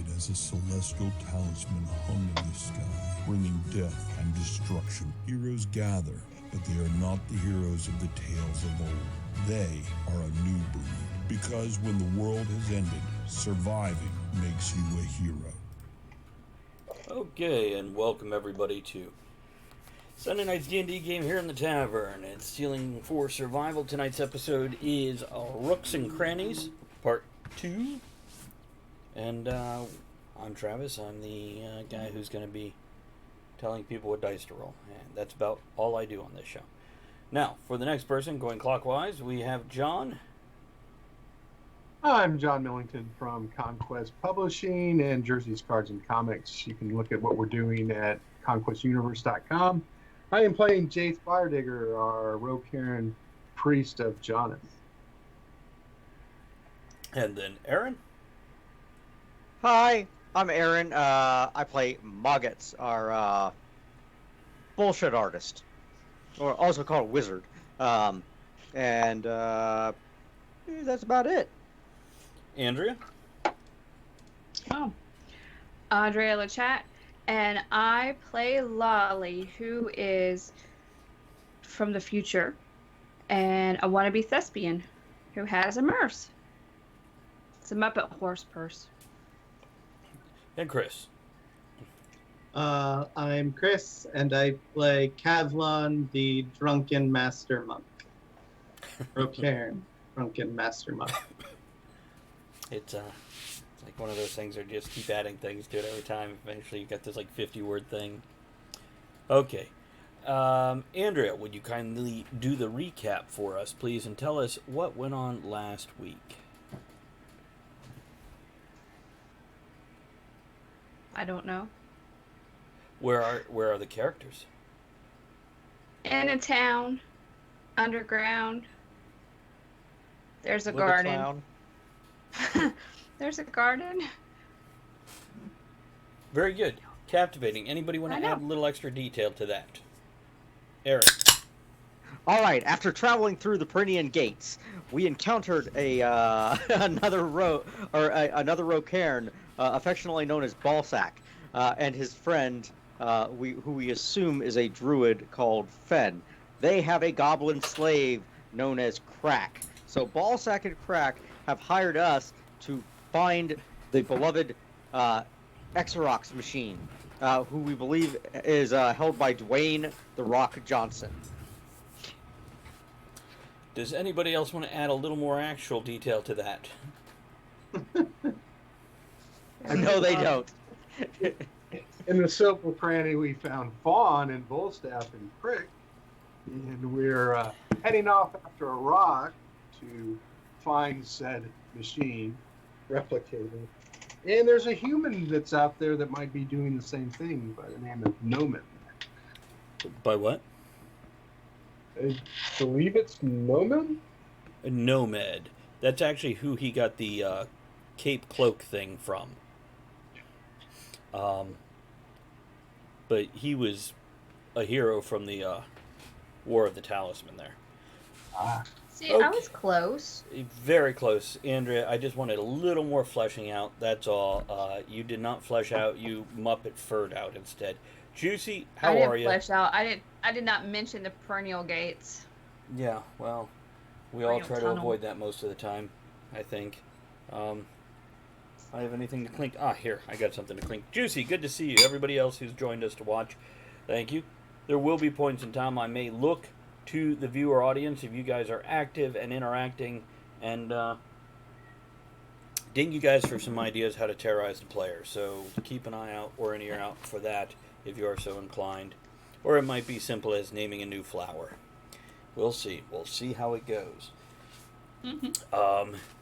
night as a celestial talisman hung in the sky, bringing death and destruction. Heroes gather, but they are not the heroes of the tales of old. They are a new breed, because when the world has ended, surviving makes you a hero. Okay, and welcome everybody to Sunday night's D&D game here in the tavern. It's Stealing for Survival. Tonight's episode is Rooks and Crannies, Part 2. And I'm Travis. I'm the guy who's going to be telling people what dice to roll. And that's about all I do on this show. Now, for the next person, going clockwise, we have John. I'm John Millington from Conquest Publishing and Jersey's Cards and Comics. You can look at what we're doing at conquestuniverse.com. I am playing Jace Firedigger, our Rokaran priest of Jonas. And then Aaron. Hi, I'm Aaron. I play Moggets, our bullshit artist, or also called wizard. And that's about it. Andrea. Andrea Lachat, and I play Lolly, who is from the future, and a wannabe thespian who has a Merce. It's a Muppet horse purse. And Chris. I'm Chris, and I play Kavlon, the Drunken Master Monk. Rokaran, Drunken Master Monk. It's like one of those things where you just keep adding things to it every time. Eventually you got this like 50-word thing. Okay. Andrea, would you kindly do the recap for us, please, and tell us what went on last week? I don't know. Where are the characters? In a town, underground. There's a With a garden. clown. There's a garden. Very good. Captivating. Anybody want to add a little extra detail to that? Aaron. All right. After traveling through the Perinean Gates, we encountered another Rokaran, affectionately known as Balsac, and his friend, who we assume is a druid called Fen. They have a goblin slave known as Crack. So Balsac and Crack have hired us to find the beloved Xerox machine, who we believe is held by Dwayne "The Rock" Johnson. Does anybody else want to add a little more actual detail to that? No, they don't. In the Silver Cranny, we found Fawn and Volstaff and Crick, and we're heading off after a rock to find said machine, replicated. And there's a human that's out there that might be doing the same thing by the name of Nomen. By what? I believe it's Nomen? A nomad. That's actually who he got the cape cloak thing from. But he was a hero from the War of the Talisman there. See, I was close. Very close, Andrea. I just wanted a little more fleshing out. That's all. You did not flesh out. You Muppet furred out instead. Juicy, how are you? I didn't flesh out. I did not mention the perennial gates. Yeah, well, we all try to avoid that most of the time, I think. I have anything to clink? Here, I got something to clink. Juicy, good to see you. Everybody else who's joined us to watch, thank you. There will be points in time I may look to the viewer audience if you guys are active and interacting, and ding you guys for some ideas how to terrorize the player. So keep an eye out or an ear out for that if you are so inclined. Or it might be simple as naming a new flower. We'll see. We'll see how it goes.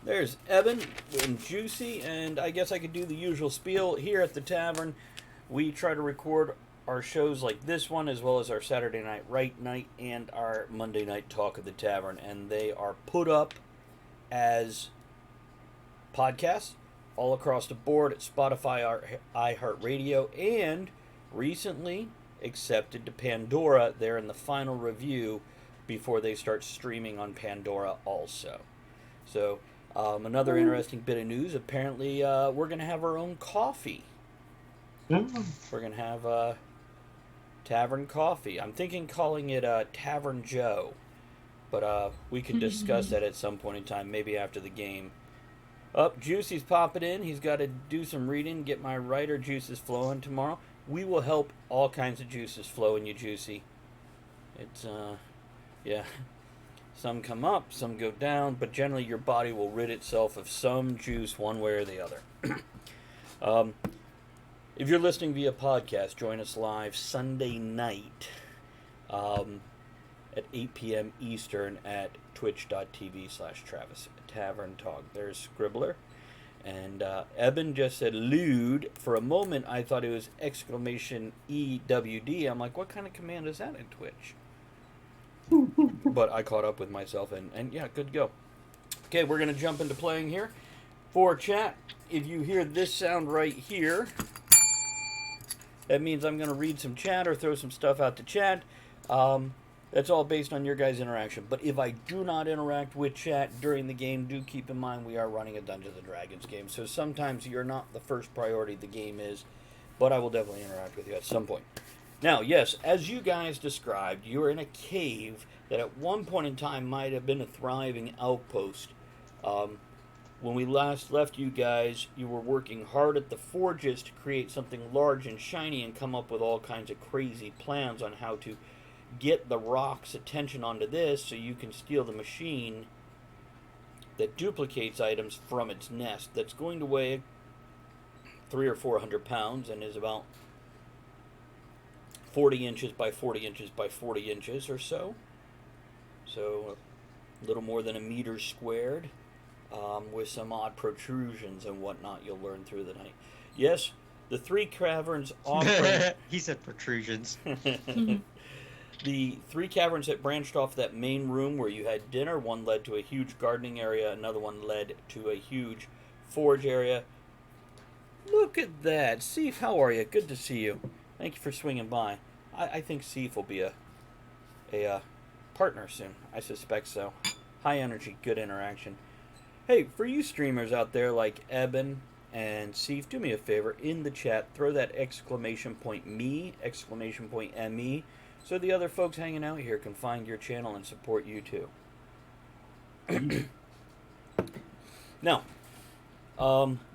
There's Evan and Juicy, and I guess I could do the usual spiel. Here at the tavern, we try to record our shows like this one, as well as our Saturday Night Right Night and our Monday Night Talk of the Tavern, and they are put up as podcasts all across the board at Spotify, iHeartRadio, and recently accepted to Pandora. They're in the final review before they start streaming on Pandora also. So Another interesting bit of news. Apparently, we're going to have our own coffee. Oh, We're going to have Tavern Coffee. I'm thinking calling it Tavern Joe. But we can discuss that at some point in time, maybe after the game. Juicy's popping in. He's got to do some reading, get my writer juices flowing tomorrow. We will help all kinds of juices flow in you, Juicy. It's, yeah. Some come up, some go down, but generally your body will rid itself of some juice one way or the other. If you're listening via podcast, join us live Sunday night at 8 p.m. Eastern at twitch.tv/Travis Tavern Talk. There's Scribbler. And Eben just said lewd. For a moment, I thought it was exclamation EWD. I'm like, what kind of command is that in Twitch? But I caught up with myself, and yeah, good to go. Okay, we're going to jump into playing here. For chat, if you hear this sound right here, that means I'm going to read some chat or throw some stuff out to chat. That's all based on your guys' interaction. But if I do not interact with chat during the game, do keep in mind we are running a Dungeons & Dragons game. So sometimes you're not the first priority the game is, but I will definitely interact with you at some point. Now, yes, as you guys described, you're in a cave that at one point in time might have been a thriving outpost. When we last left you guys, you were working hard at the forges to create something large and shiny and come up with all kinds of crazy plans on how to get the rock's attention onto this so you can steal the machine that duplicates items from its nest that's going to weigh 300 or 400 pounds and is about 40 inches by 40 inches by 40 inches or so. So a little more than a meter squared, with some odd protrusions and whatnot you'll learn through the night. Yes, the 3 caverns offering... He said protrusions. The 3 caverns that branched off that main room where you had dinner, one led to a huge gardening area, another one led to a huge forge area. Look at that. Seif, how are you? Good to see you. Thank you for swinging by. I think Seif will be a partner soon. I suspect so. High energy, good interaction. Hey, for you streamers out there like Eben and Seif, do me a favor. In the chat, throw that exclamation point me, exclamation point ME, so the other folks hanging out here can find your channel and support you too. Now,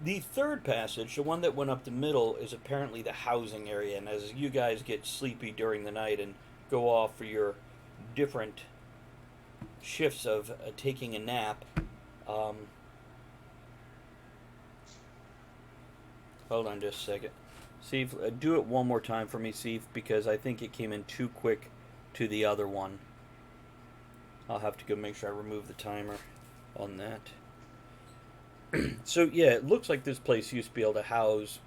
the third passage, the one that went up the middle, is apparently the housing area. And as you guys get sleepy during the night and go off for your different shifts of taking a nap, hold on just a second. Seif, do it one more time for me, Seif, because I think it came in too quick to the other one. I'll have to go make sure I remove the timer on that. So, yeah, it looks like this place used to be able to house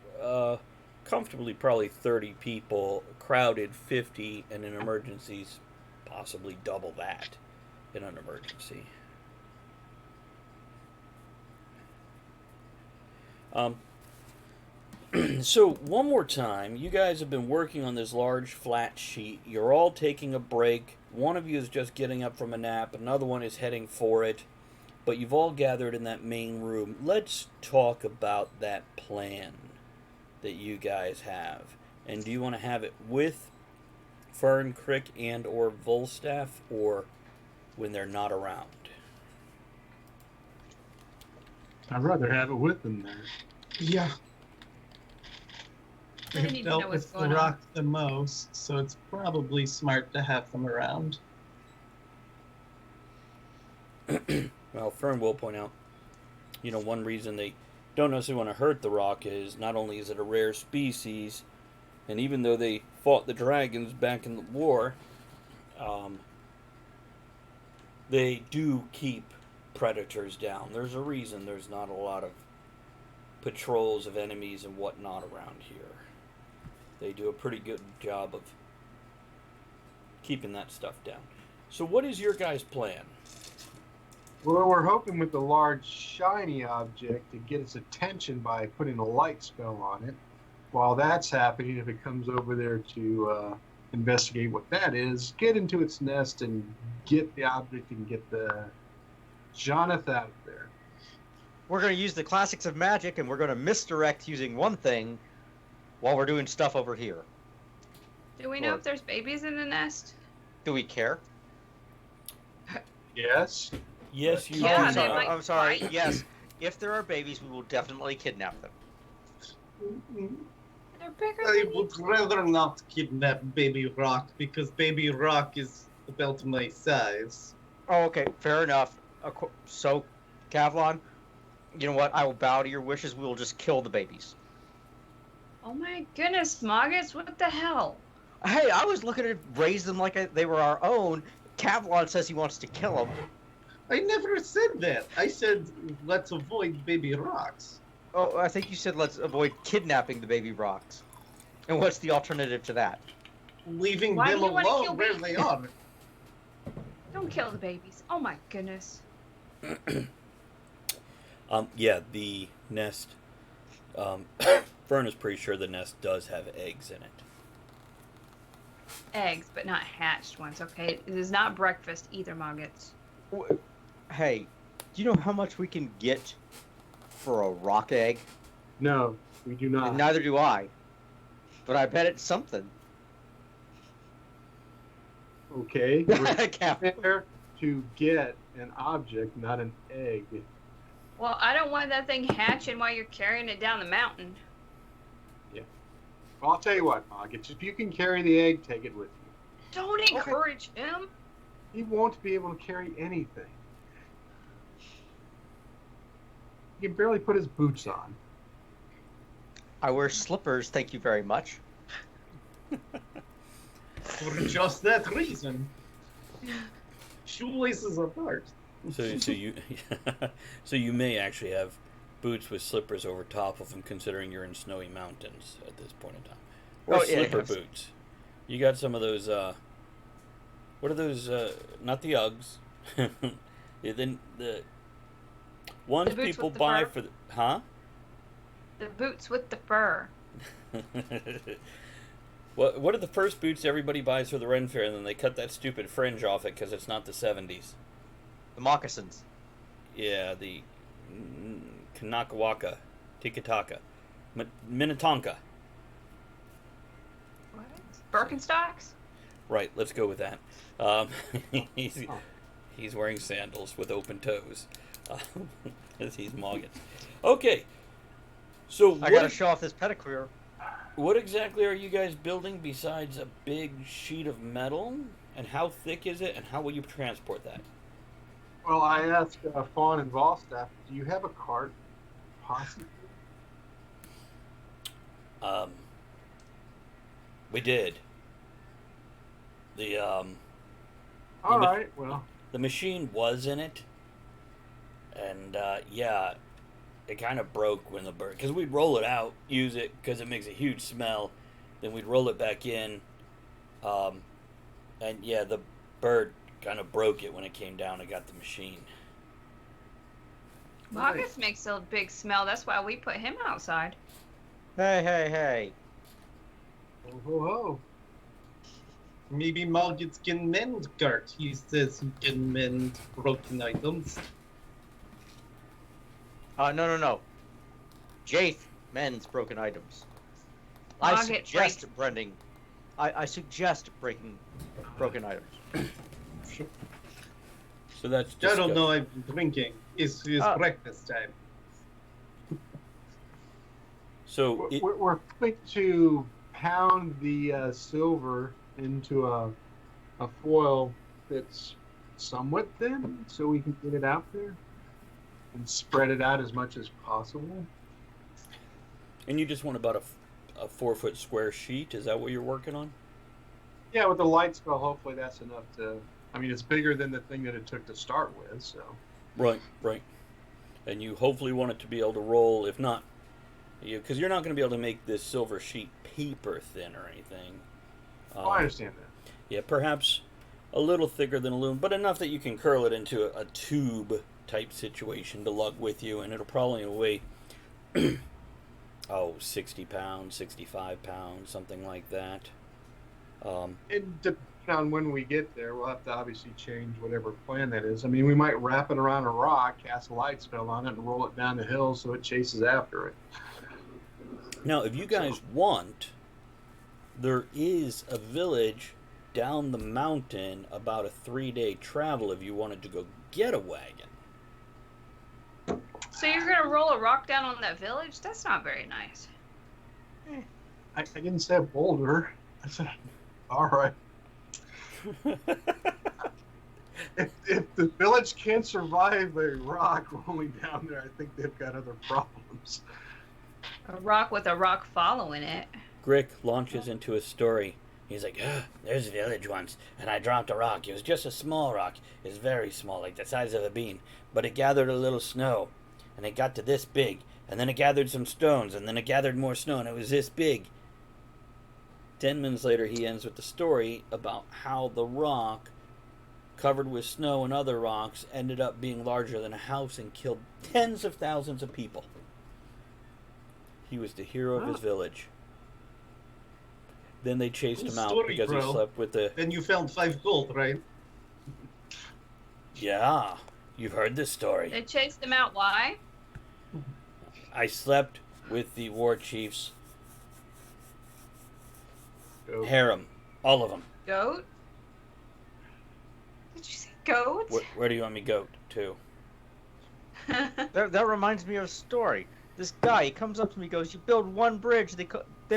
comfortably probably 30 people, crowded 50, and in emergencies possibly double that in an emergency. So, one more time, you guys have been working on this large flat sheet. You're all taking a break. One of you is just getting up from a nap. Another one is heading for it. But you've all gathered in that main room. Let's talk about that plan that you guys have. And do you want to have it with Fern, Crick, and or Volstaff, or when they're not around? I'd rather have it with them there. Yeah. They They've need to dealt know what's with the going on. rock the most, so it's probably smart to have them around. Well, Fern will point out, one reason they don't necessarily want to hurt the rock is not only is it a rare species, and even though they fought the dragons back in the war, they do keep predators down. There's a reason there's not a lot of patrols of enemies and whatnot around here. They do a pretty good job of keeping that stuff down. So what is your guys' plan? Well, we're hoping with the large shiny object to get its attention by putting a light spell on it. While that's happening, if it comes over there to investigate what that is, get into its nest and get the object and get the Jonathan out of there. we're going to use the classics of magic, and we're going to misdirect using one thing while we're doing stuff over here. Do we know if there's babies in the nest? Do we care? Yes. Yes, you Yeah, do. they know. might- I'm sorry. fight. Yes, if there are babies, we will definitely kidnap them. They're bigger I than would rather not kidnap Baby Rock because Baby Rock is about my size. Oh, okay, fair enough. So, Kavlon, you know what? I will bow to your wishes. We will just kill the babies. Oh my goodness, Moggus, what the hell? Hey, I was looking to raise them like they were our own. Kavlon says he wants to kill them. I never said that. I said let's avoid Baby Rocks. Oh, I think you said let's avoid kidnapping the baby rocks. And what's the alternative to that? Leaving Why them do you wanna kill alone where babies? they are. Don't kill the babies. Oh my goodness. Yeah, the nest. Fern is pretty sure the nest does have eggs in it. Eggs, but not hatched ones, okay? It is not breakfast either, Moggus. Hey, do you know how much we can get for a rock egg? No, we do not. Neither do I. But I bet it's something. Okay. We're Cap- there to get an object, not an egg. Well, I don't want that thing hatching while you're carrying it down the mountain. Well, I'll tell you what, Moggus. If you can carry the egg, take it with you. Don't encourage him. He won't be able to carry anything. He can barely put his boots on. I wear slippers, thank you very much. For just that reason. Shoelaces apart. So you, so you may actually have boots with slippers over top of them, considering you're in snowy mountains at this point in time, or Oh, yeah, slipper yes. boots. You got some of those. What are those? Not the Uggs. Yeah, then the ones The boots people with the buy fur? for the huh? The boots with the fur. What are the first boots everybody buys for the Ren Fair, and then they cut that stupid fringe off it because it's not the 70s? The moccasins. Yeah, the Kanakawaka, Tikataka, Minnetonka. What? Birkenstocks? Right, let's go with that. He's wearing sandals with open toes. As he's Moggins. Okay, so I gotta show off this pedicure. what exactly are you guys building besides a big sheet of metal? And how thick is it? And how will you transport that? Well, I asked Fawn and Volstaff, do you have a cart? Possibly. We did. The All ma- right. Well, the machine was in it, and yeah, it kind of broke when the bird, because we'd roll it out, use it because it makes a huge smell, then we'd roll it back in, and yeah, the bird kind of broke it when it came down and got the machine. Moggus makes a big smell. That's why we put him outside. Hey. ho ho ho. Maybe Margit can mend cart. He says he can mend broken items. No. Jaith mends broken items. I Margit suggest breaking. I suggest breaking broken items. So that's I don't discuss- know. I'm drinking. It's breakfast time. So it, We're quick to pound the silver into a foil that's somewhat thin, so we can get it out there and spread it out as much as possible. and you just want about a 4-foot square sheet? Is that what you're working on? Yeah, with the light spell, hopefully that's enough to. I mean, it's bigger than the thing that it took to start with, so. Right. And you hopefully want it to be able to roll, if not, because you're not going to be able to make this silver sheet paper thin or anything. I understand that. Yeah, perhaps a little thicker than aluminum, but enough that you can curl it into a tube type situation to lug with you, and it'll probably weigh 60 pounds, 65 pounds, something like that. And on when we get there, we'll have to obviously change whatever plan that is. I mean, we might wrap it around a rock, cast a light spell on it, and roll it down the hill so it chases after it. Now, if you guys want, there is a village down the mountain about a 3-day travel if you wanted to go get a wagon. So you're gonna roll a rock down on that village? That's not very nice. I didn't say a boulder. I said, all right. If the village can't survive a rock rolling down there, I think they've got other problems. A rock with a rock following it. Grick launches into a story. He's like, there's a village once, and I dropped a rock. It was just a small rock. It was very small, like the size of a bean. But it gathered a little snow, and it got to this big. And then it gathered some stones, and then it gathered more snow, and it was this big. 10 minutes later, he ends with the story about how the rock, covered with snow and other rocks, ended up being larger than a house and killed tens of thousands of people. He was the hero of his village. Then they chased him out Story, because he bro. slept with the... Then you found 5 gold, right? Yeah, you've heard this story. They chased him out. Why? I slept with the war chief's harem. All of them. Goat? Did you say goat? Where do you want me goat to? That reminds me of a story. This guy, he comes up to me, goes, "You build one bridge, they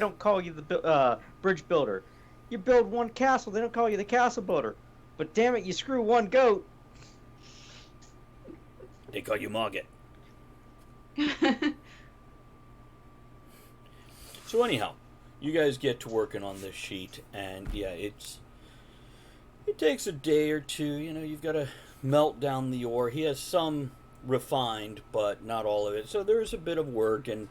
don't call you the bridge builder. You build one castle, they don't call you the castle builder. But damn it, you screw one goat." They call you Margit. So anyhow, you guys get to working on this sheet, and yeah, it takes a day or two. You know, you've got to melt down the ore. He has some refined, but not all of it. So there's a bit of work, and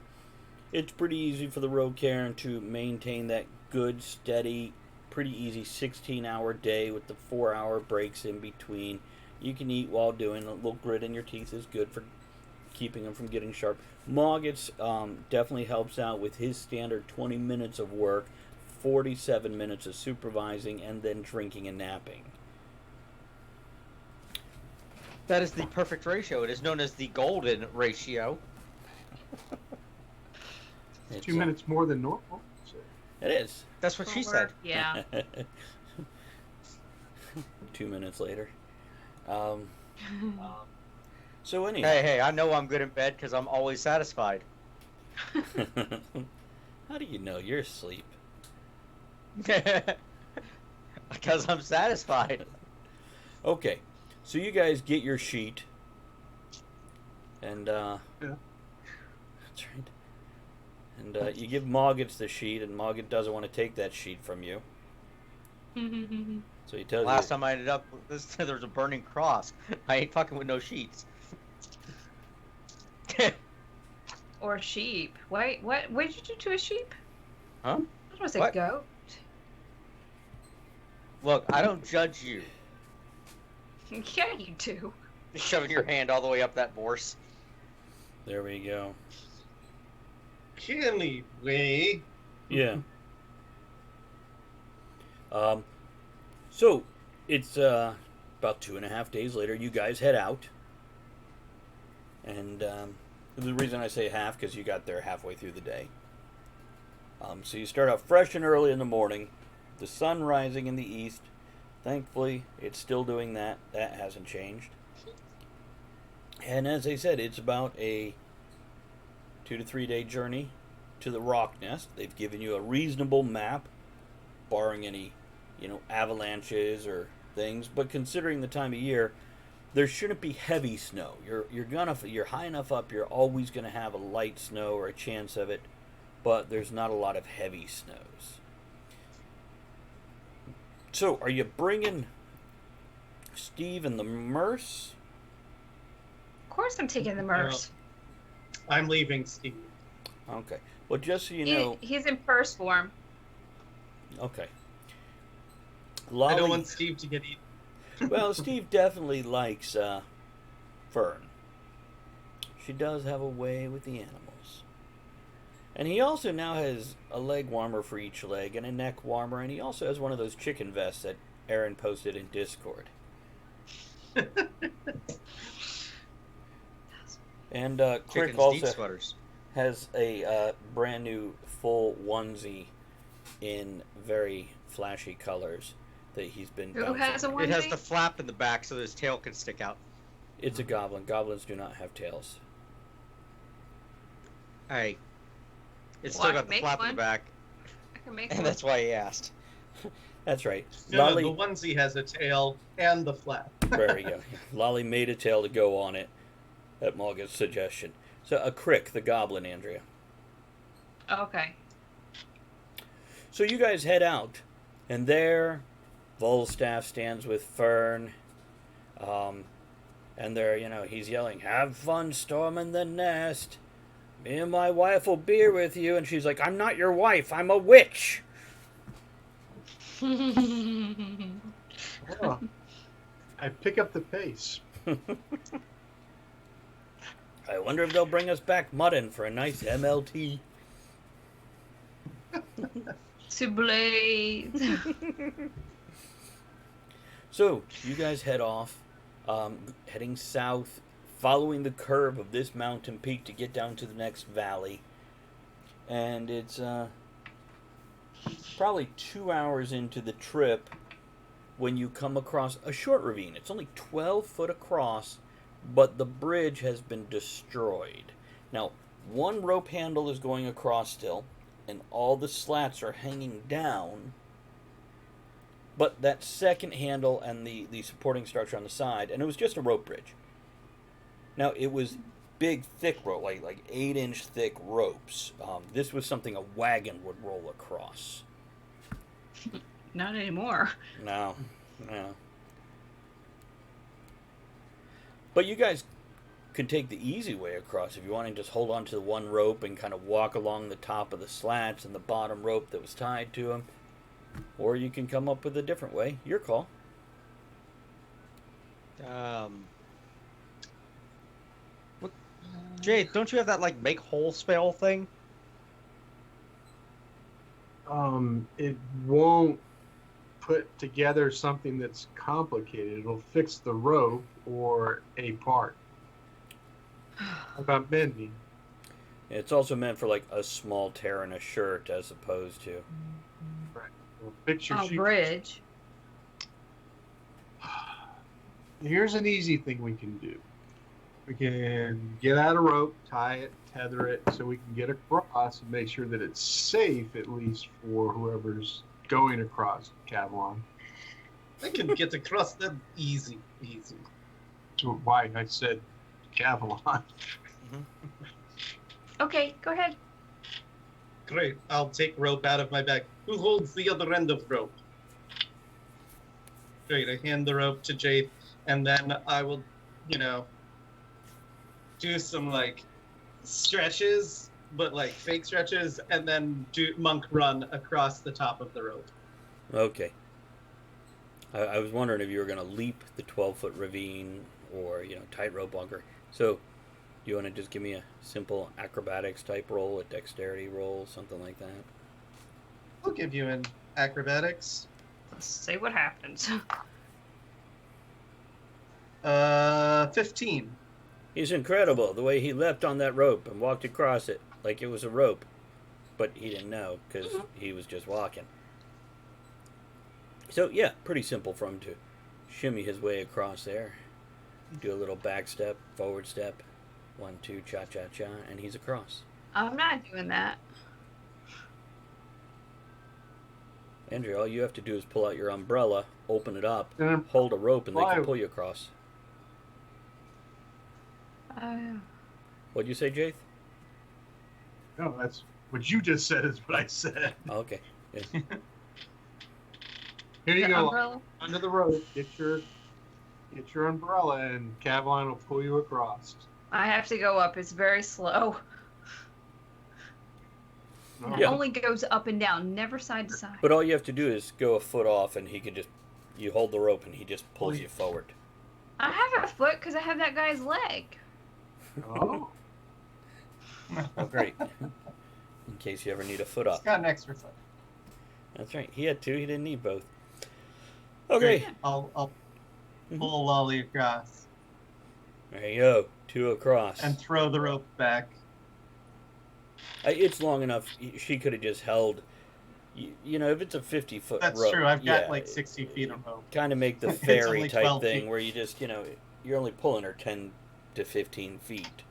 it's pretty easy for the road Karen to maintain that good, steady, pretty easy 16-hour day with the 4-hour breaks in between. You can eat while doing a little grit in your teeth is good for keeping them from getting sharp. Moggets definitely helps out with his standard 20 minutes of work, 47 minutes of supervising, and then drinking and napping. That is the perfect ratio. It is known as the golden ratio. It's, 2 minutes more than normal. So. It is. That's what she said. Yeah. 2 minutes later. So anyhow. Hey, I know I'm good in bed because I'm always satisfied. How do you know you're asleep? Because I'm satisfied. Okay, so you guys get your sheet, and Yeah. that's right. And you give Moggets the sheet, and Mogget doesn't want to take that sheet from you. So he tells Last you. time I ended up with this, there was a burning cross. I ain't fucking with no sheets. Or sheep. Wait, what did you do to a sheep? Huh? That was a What? goat. Look, I don't judge you. Yeah, you do. Shoving your hand all the way up that horse. There we go. Anyway, Yeah. So it's about 2.5 days later. You guys head out, and the reason I say half because you got there halfway through the day. So you start out fresh and early in the morning, the sun rising in the east. Thankfully, it's still doing that. That hasn't changed. And as I said, it's about a 2 to 3 day journey to the rock nest. They've given you a reasonable map, barring any, avalanches or things. But considering the time of year, there shouldn't be heavy snow. You're high enough up. You're always gonna have a light snow or a chance of it, but there's not a lot of heavy snows. So, are you bringing Steve and the Merce? Of course I'm taking the Merce. I'm leaving Steve. Okay. Well, just so you know. He's in purse form. Okay. I Lolly, don't want Steve to get eaten. well, Steve definitely likes Fern. She does have a way with the animals. And he also now has a leg warmer for each leg and a neck warmer, and he also has one of those chicken vests that Aaron posted in Discord. And Crick Chickens also need sweaters. has a brand new full onesie in very flashy colors that he's been Who bouncing. has a It has onesie? the flap in the back so his tail can stick out. It's a goblin. Goblins do not have tails. Hey, it's Well, I still got can the make flap in one. the back, I can make and one. that's why he asked. That's right. No, Lolly, the onesie has a tail and the flap. there we go. Lolly made a tail to go on it at Mulga's suggestion. So a Crick, the goblin, Andrea. Okay. So you guys head out, and there, Volstaff stands with Fern, and he's yelling, "Have fun storming the nest. Me and my wife will be with you." And she's like, "I'm not your wife. I'm a witch." Oh, I pick up the pace. I wonder if they'll bring us back mutton for a nice MLT. To Blade. So you guys head off, heading south, following the curve of this mountain peak to get down to the next valley. And it's probably 2 hours into the trip when you come across a short ravine. It's only 12 foot across, but the bridge has been destroyed. Now, one rope handle is going across still, and all the slats are hanging down. But that second handle and the supporting structure on the side, and it was just a rope bridge. Now, it was big, thick rope, like 8-inch thick ropes. This was something a wagon would roll across. Not anymore. No. But you guys could take the easy way across if you want to just hold on to the one rope and kind of walk along the top of the slats and the bottom rope that was tied to them. Or you can come up with a different way. Your call. Jay, don't you have that make hole spell thing? It won't put together something that's complicated. It'll fix the rope or a part. How about mending? It's also meant for a small tear in a shirt as opposed to. Well, fix your shoe. Bridge. Here's an easy thing we can do. We can get out a rope, tie it, tether it, so we can get across and make sure that it's safe, at least for whoever's going across Cavalon. I can get across them easy. So why I said Cavalon. Okay, go ahead. Great. I'll take rope out of my bag. Who holds the other end of rope? Great. I hand the rope to Jade, and then I will, do some stretches, but fake stretches, and then do monk run across the top of the rope. Okay. I was wondering if you were going to leap the 12-foot ravine or, tightrope bunker. So, you want to just give me a simple acrobatics type roll, a dexterity roll, something like that? I'll give you an acrobatics. Let's see what happens. 15. He's incredible, the way he leapt on that rope and walked across it like it was a rope. But he didn't know, because he was just walking. So, yeah, pretty simple for him to shimmy his way across there. Do a little back step, forward step, 1, 2, cha-cha-cha, and he's across. I'm not doing that. Andrew, all you have to do is pull out your umbrella, open it up, And hold a rope, and they why- can pull you across. What'd you say, Jaith? No, that's what you just said is what I said. Oh, okay. Yeah. Here you The go. umbrella? Under the rope, get your umbrella, and Cavalon will pull you across. I have to go up. It's very slow. No, It Yeah. only goes up and down, never side to side. But all you have to do is go a foot off, and he can just, you hold the rope, and he just pulls you forward. I have a foot because I have that guy's leg. Oh, Oh, great. In case you ever need a foot It's up. got an extra foot. That's right. He had two. He didn't need both. Okay. I'll pull Lolly across There you go. 2 across. and throw the rope back. It's long enough. She could have just held. You know, if it's a 50-foot rope. That's true. I've got yeah, like 60 feet of rope. Kind of make the It's ferry only type 12 thing feet. where you just, you're only pulling her 10 to 15 feet.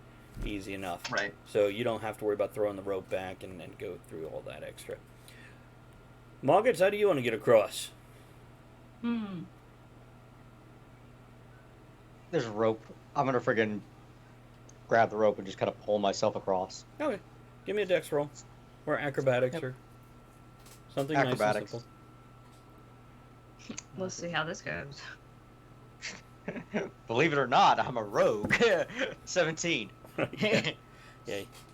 Easy enough. Right. So you don't have to worry about throwing the rope back and go through all that extra. Margaret, how do you want to get across? There's a rope. I'm gonna friggin' grab the rope and just kind of pull myself across. Okay. Give me a dex roll. Or acrobatics or something Acrobatics. nice and simple. Let's see how this goes. Believe it or not, I'm a rogue. 17. Yeah.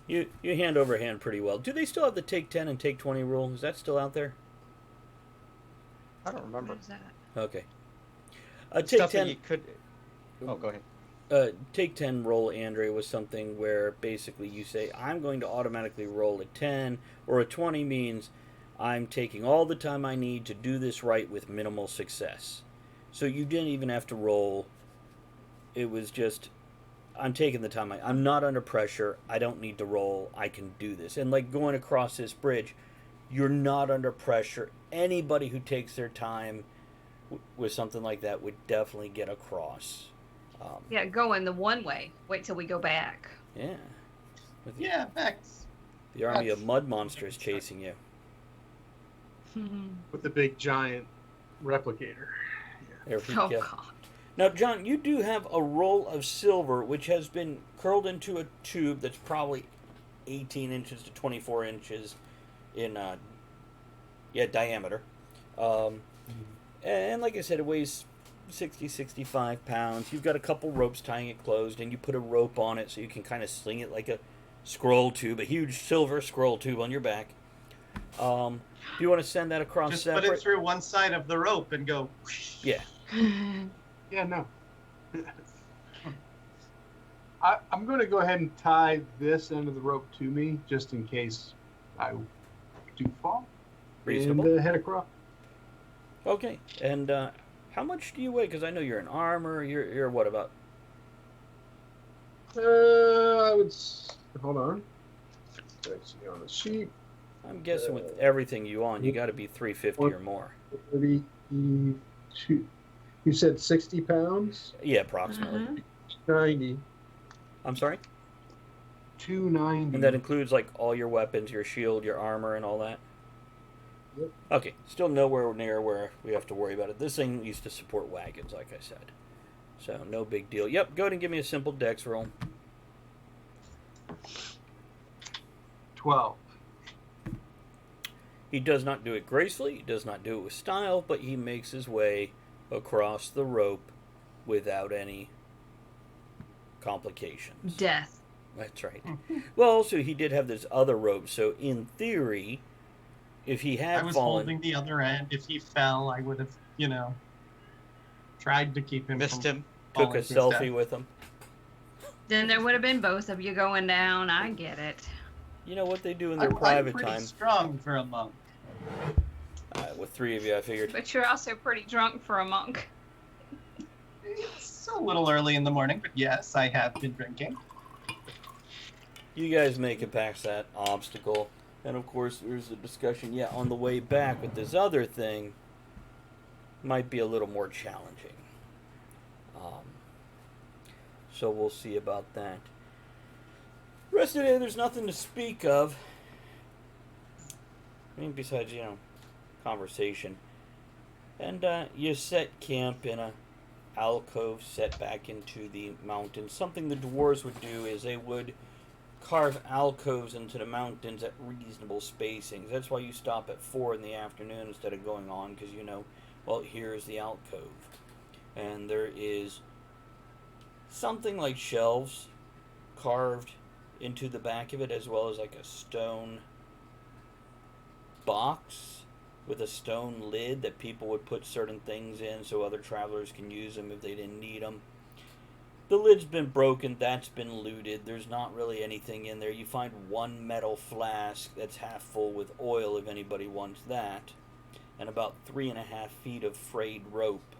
You hand over hand pretty well. Do they still have the take 10 and take 20 rule? Is that still out there? I don't remember. What is that? Okay. Take Stuff that 10. you could. Oh, go ahead. Take 10 roll, Andre, was something where basically you say, I'm going to automatically roll a 10, or a 20 means I'm taking all the time I need to do this right with minimal success. So you didn't even have to roll. It was just, I'm taking the time. I'm not under pressure. I don't need to roll. I can do this. And like going across this bridge, you're not under pressure. Anybody who takes their time with something like that would definitely get across. Yeah, going the one way. Wait till we go back. Yeah. With Yeah, back. the army of mud monsters chasing you. With the big giant replicator. There we Oh go. God. Now, John, you do have a roll of silver, which has been curled into a tube that's probably 18 inches to 24 inches in diameter. And like I said, it weighs 65 pounds. You've got a couple ropes tying it closed, and you put a rope on it so you can kind of sling it like a scroll tube, a huge silver scroll tube on your back. Do you want to send that across Just separate? put it through one side of the rope and go. Whoosh. Yeah. Yeah, no. I'm going to go ahead and tie this end of the rope to me, just in case I do fall. Reasonable. And head across. Okay. And how much do you weigh? Because I know you're in armor. You're what about? I would. Hold on. Let's see on the sheet. I'm guessing with everything you on, you got to be 350 or more. 32. You said 60 pounds? Yeah, approximately. 90. I'm sorry? 290. And that includes like all your weapons, your shield, your armor, and all that? Yep. Okay, still nowhere near where we have to worry about it. This thing used to support wagons, like I said. So, no big deal. Yep, go ahead and give me a simple dex roll. 12. He does not do it gracefully, he does not do it with style, but he makes his way across the rope without any complications. Death. That's right. Well, also, he did have this other rope, so in theory, if he had I was fallen... holding the other end. If he fell, I would have, tried to keep him. Missed him. took a falling to his selfie death. with him. Then there would have been both of you going down. I get it. You know what they do in their I'm private pretty time? strong for a monk. With 3 of you, I figured. But you're also pretty drunk for a monk. It's a little early in the morning, but yes, I have been drinking. You guys make it past that obstacle. And of course, there's a discussion, on the way back with this other thing, might be a little more challenging. So we'll see about that. Rest of the day, there's nothing to speak of. I mean, besides, conversation. And you set camp in a alcove set back into the mountains. Something the dwarves would do is they would carve alcoves into the mountains at reasonable spacings. That's why you stop at 4 in the afternoon instead of going on, because here's the alcove. And there is something like shelves carved into the back of it, as well as like a stone box with a stone lid that people would put certain things in so other travelers can use them if they didn't need them. The lid's been broken, that's been looted, there's not really anything in there. You find one metal flask that's half full with oil if anybody wants that. and about 3.5 feet of frayed rope.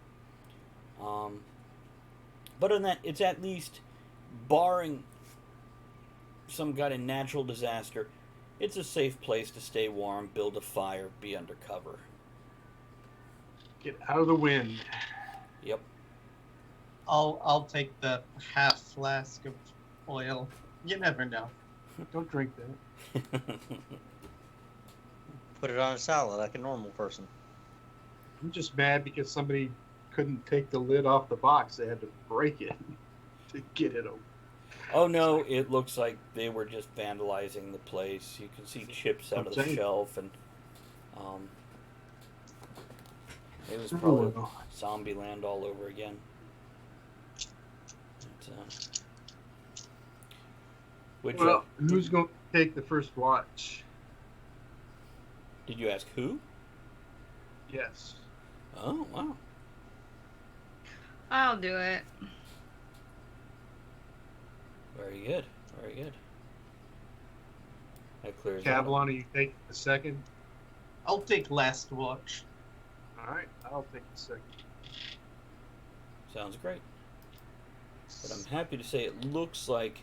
But on that, it's at least, barring some kind of natural disaster, it's a safe place to stay warm, build a fire, be undercover. Get out of the wind. Yep. I'll take the half flask of oil. You never know. Don't drink that. Put it on a salad like a normal person. I'm just mad because somebody couldn't take the lid off the box. They had to break it to get it open. Oh no, it looks like they were just vandalizing the place. You can see chips out of the shelf, and it was probably zombie land all over again. But, who's going to take the first watch? Did you ask who? Yes. Oh, wow. I'll do it. Very good. Very good. That clears it up. Kavlon, are you taking the second? I'll take last watch. All right, I'll take the second. Sounds great. But I'm happy to say it looks like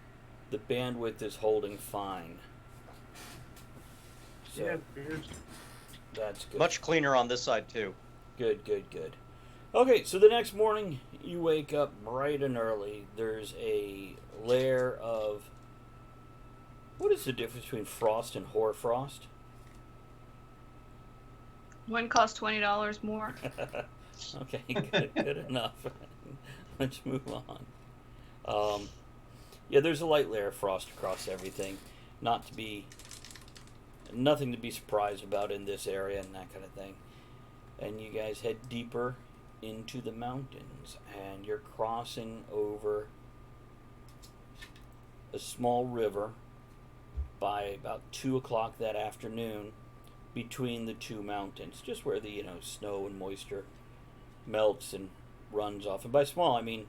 the bandwidth is holding fine. So Yeah, it appears. that's good. Much cleaner on this side too. Good, good, good. Okay, so the next morning you wake up bright and early. There's a layer of... What is the difference between frost and hoarfrost? One costs $20 more. Okay, good enough. Let's move on. Yeah, there's a light layer of frost across everything. Nothing to be surprised about in this area and that kind of thing. And you guys head deeper into the mountains, and you're crossing over a small river by about 2 o'clock that afternoon between the two mountains, just where the snow and moisture melts and runs off. And by small, I mean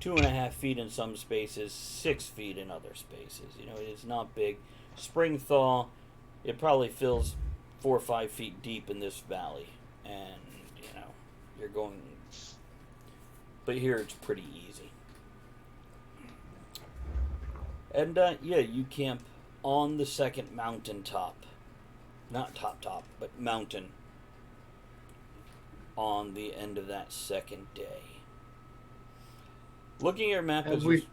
2.5 feet in some spaces, 6 feet in other spaces. It's not big. Spring thaw, it probably fills 4 or 5 feet deep in this valley, and you're going. But here it's pretty easy. And yeah, you camp on the second mountaintop, not top, but mountain. On the end of that second day. Looking at your map, Have we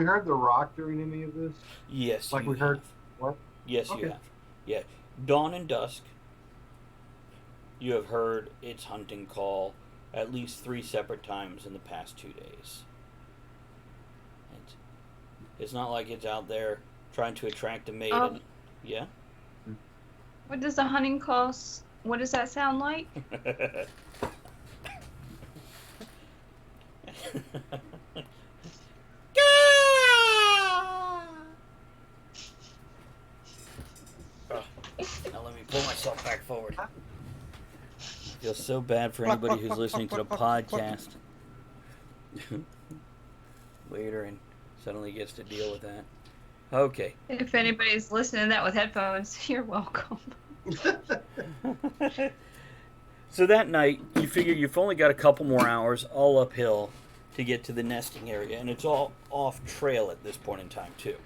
heard the rock during any of this? Yes, Like you we heard have. before? Yes, you Okay. have. Yeah, dawn and dusk. You have heard its hunting call at least 3 separate times in the past 2 days. And it's not like it's out there trying to attract a maiden. Yeah. What does the hunting cost? What does that sound like? Now let me pull myself back forward. I feel so bad for anybody who's listening to the podcast. Later and suddenly gets to deal with that. Okay. If anybody's listening to that with headphones, you're welcome. So that night, you figure you've only got a couple more hours all uphill to get to the nesting area, and it's all off trail at this point in time, too.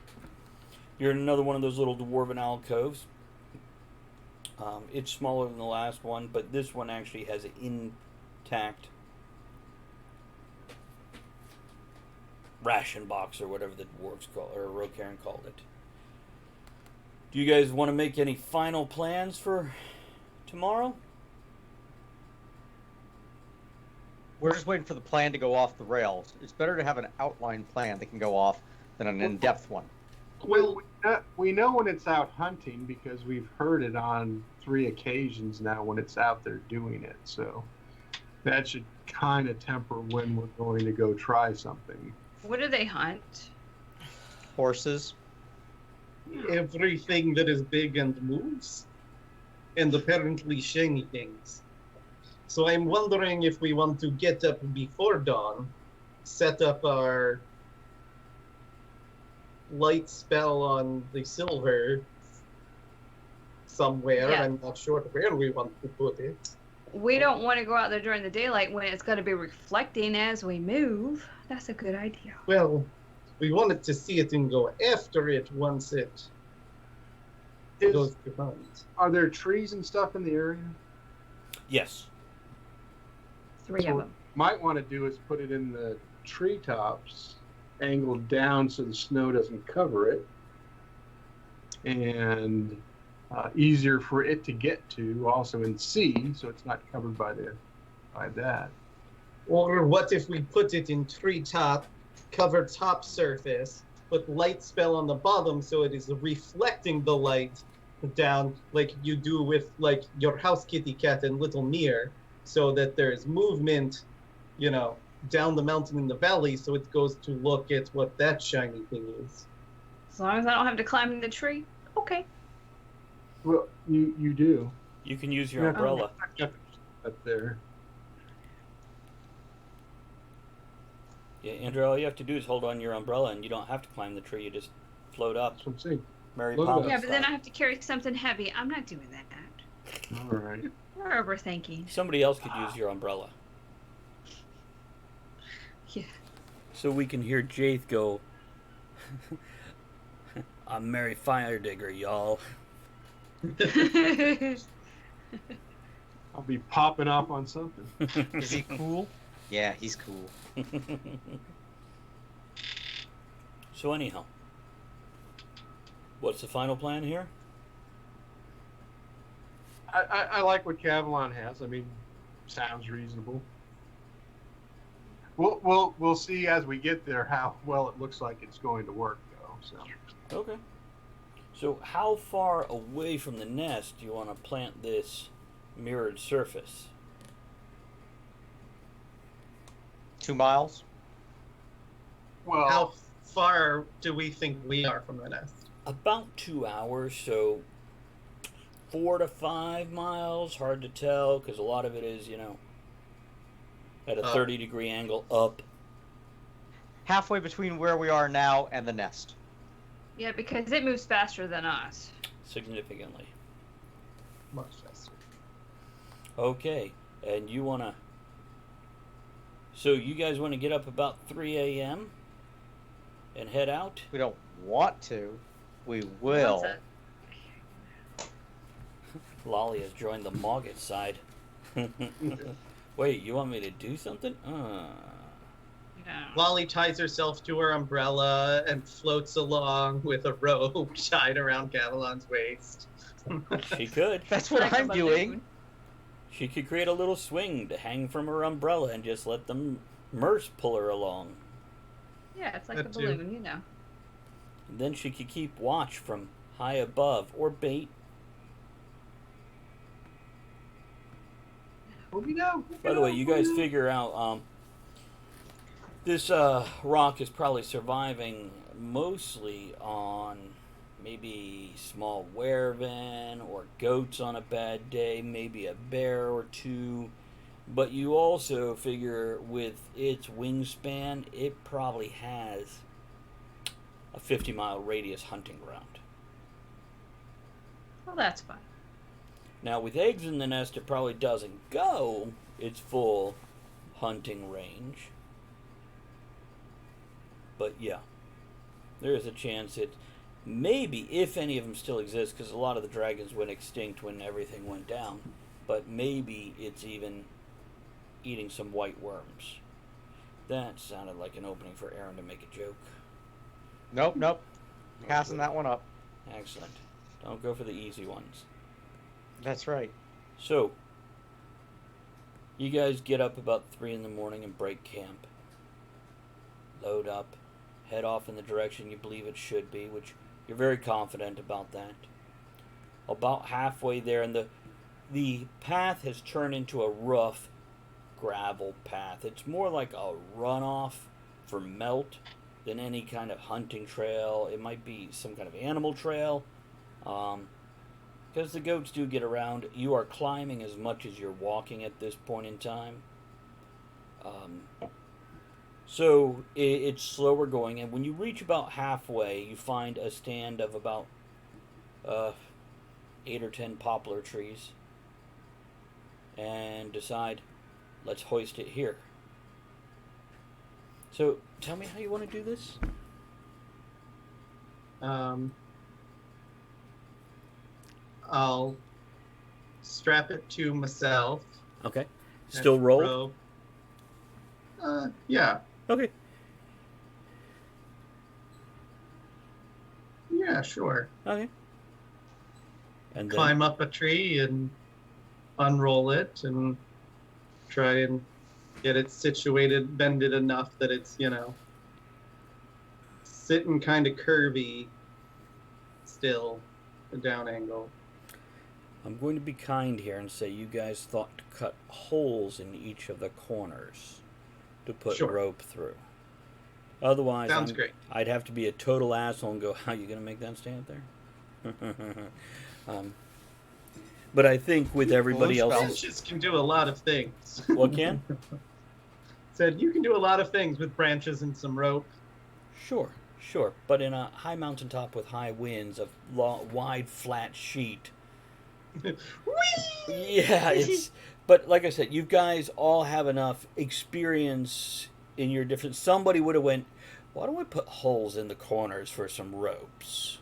You're in another one of those little dwarven alcoves. It's smaller than the last one, but this one actually has an intact ration box, or whatever the dwarves call it, or Rokaran called it. Do you guys want to make any final plans for tomorrow? We're just waiting for the plan to go off the rails. It's better to have an outline plan that can go off than an in-depth one. Well, we know when it's out hunting because we've heard it on 3 occasions now when it's out there doing it. So that should kind of temper when we're going to go try something. What do they hunt? Horses. Everything that is big and moves, and apparently shiny things. So I'm wondering if we want to get up before dawn, set up our light spell on the silver, somewhere. Yeah. I'm not sure where we want to put it. We don't want to go out there during the daylight when it's going to be reflecting as we move. That's a good idea. Well, we wanted to see it and go after it once it goes behind. Are there trees and stuff in the area? Yes. 3 So of them. might want to do is put it in the treetops, angled down so the snow doesn't cover it, and easier for it to get to. Also in C, so it's not covered by that. Or what if we put it in treetop, cover top surface, put light spell on the bottom so it is reflecting the light down like you do with like your house kitty cat and little mirror, so that there's movement, down the mountain in the valley, so it goes to look at what that shiny thing is. As long as I don't have to climb the tree. Okay. Well, you do. You can use your Yeah. umbrella. Up there. Yeah, Andrew, all you have to do is hold on your umbrella and you don't have to climb the tree. You just float up. That's what I'm saying. Mary Look at Poppins Yeah, but then I style. have to carry something heavy. I'm not doing that. All right. We're overthinking. Somebody else could use your umbrella. Yeah. So we can hear Jaith go, I'm Mary Fire Digger, y'all. I'll be popping up on something. Is he cool? Yeah, he's cool. So anyhow, what's the final plan here? I like what Cavalon has. I mean, sounds reasonable. We'll see as we get there how well it looks like it's going to work, though. So Okay. So how far away from the nest do you want to plant this mirrored surface? 2 miles? well, How far do we think we are from the nest? About 2 hours, so 4 to 5 miles. Hard to tell because a lot of it is, at a 30-degree angle up. Halfway between where we are now and the nest. Yeah, because it moves faster than us. Significantly. Much faster. Okay, and you want to... So you guys want to get up about 3 a.m. and head out? We don't want to. We will. What's Lolly has joined the Mogget side. Wait, you want me to do something? No. Lolly ties herself to her umbrella and floats along with a rope tied around Cavalon's waist. She could. That's what Like a I'm doing. balloon. She could create a little swing to hang from her umbrella and just let the Merce pull her along. Yeah, it's like That a too. balloon, And then she could keep watch from high above or bait. we know. By the way, you guys figure out this rock is probably surviving mostly on maybe small werevin or goats on a bad day, maybe a bear or two. But you also figure with its wingspan, it probably has a 50-mile radius hunting ground. Well, that's fine. Now, with eggs in the nest, it probably doesn't go its full hunting range. But yeah, there is a chance it maybe, if any of them still exist, because a lot of the dragons went extinct when everything went down, but maybe it's even eating some white worms. That sounded like an opening for Aaron to make a joke. Nope. Passing that one up. Excellent. Don't go for the easy ones. That's right. So, you guys get up about 3 in the morning and break camp. Load up, head off in the direction you believe it should be, which you're very confident about that. About halfway there, and the path has turned into a rough gravel path. It's more like a runoff for melt than any kind of hunting trail. It might be some kind of animal trail. Because the goats do get around, you are climbing as much as you're walking at this point in time. So it's slower going, and when you reach about halfway, you find a stand of about 8 or 10 poplar trees and decide, let's hoist it here. So tell me how you want to do this. I'll strap it to myself. Okay. Still roll? Rope. Yeah. Okay. Yeah, sure. Okay. And then, Climb up a tree and unroll it and try and get it situated, bend it enough that it's, sitting kind of curvy still, a down angle. I'm going to be kind here and say you guys thought to cut holes in each of the corners to put Sure. rope through. Otherwise, Sounds great. I'd have to be a total asshole and go, how are you going to make that stand there? But I think with everybody else... Branches can do a lot of things. What can? Said you can do a lot of things with branches and some rope. Sure. But in a high mountaintop with high winds, a wide, flat sheet... Yeah, it's... But like I said, you guys all have enough experience in your different... Somebody would have went, why don't we put holes in the corners for some ropes?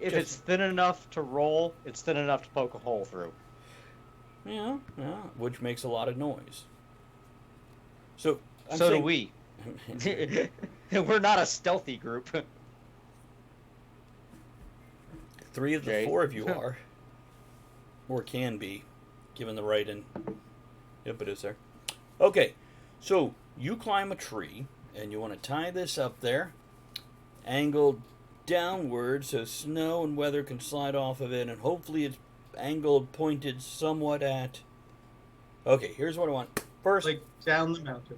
If it's thin enough to roll, it's thin enough to poke a hole through. Yeah, which makes a lot of noise. So Do we. We're not a stealthy group. 3 of the Jay? 4 of you are. Or can be, given the right impetus there. Okay, so you climb a tree, and you want to tie this up there, angled downward so snow and weather can slide off of it, and hopefully it's angled, pointed somewhat at... Okay, here's what I want. First, Like down the mountain.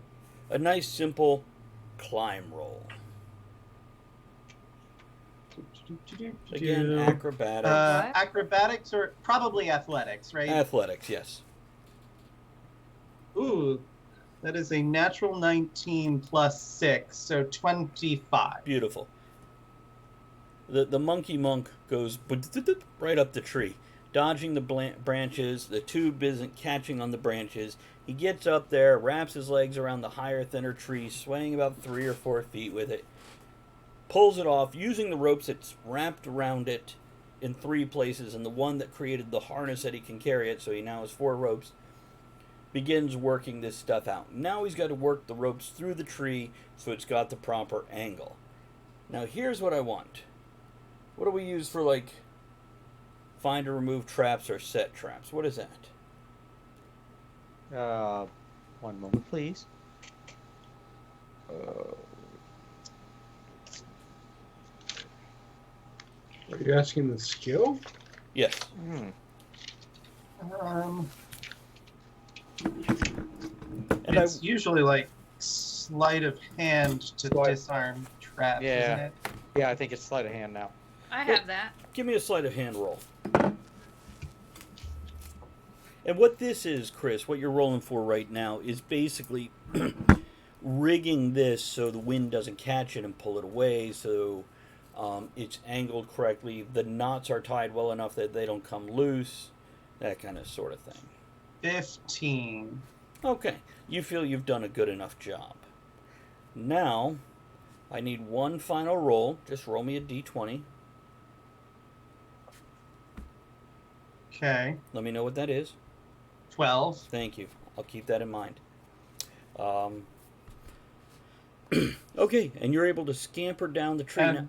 a nice simple climb roll. Again, acrobatics. What? Acrobatics or probably athletics, right? Athletics, yes. Ooh, that is a natural 19 plus 6, so 25. Beautiful. The monkey monk goes right up the tree, dodging the branches. The tube isn't catching on the branches. He gets up there, wraps his legs around the higher, thinner tree, swaying about 3 or 4 feet with it, pulls it off, using the ropes that's wrapped around it in 3 places, and the one that created the harness that he can carry it, so he now has 4 ropes, begins working this stuff out. Now he's got to work the ropes through the tree so it's got the proper angle. Now here's what I want. What do we use for, like, find or remove traps or set traps? What is that? One moment, please. Are you asking the skill? Yes. And It's usually like sleight of hand to Sleight. disarm traps, Yeah. isn't it? Yeah, I think it's sleight of hand now. I have that. give me a sleight of hand roll. And what this is, Chris, what you're rolling for right now is basically rigging this so the wind doesn't catch it and pull it away, so it's angled correctly. The knots are tied well enough that they don't come loose, that kind of sort of thing. 15. Okay, you feel you've done a good enough job. Now, I need one final roll. Just roll me a d20. Okay. Let me know what that is. 12. Thank you. I'll keep that in mind. Okay, and you're able to scamper down the tree now. And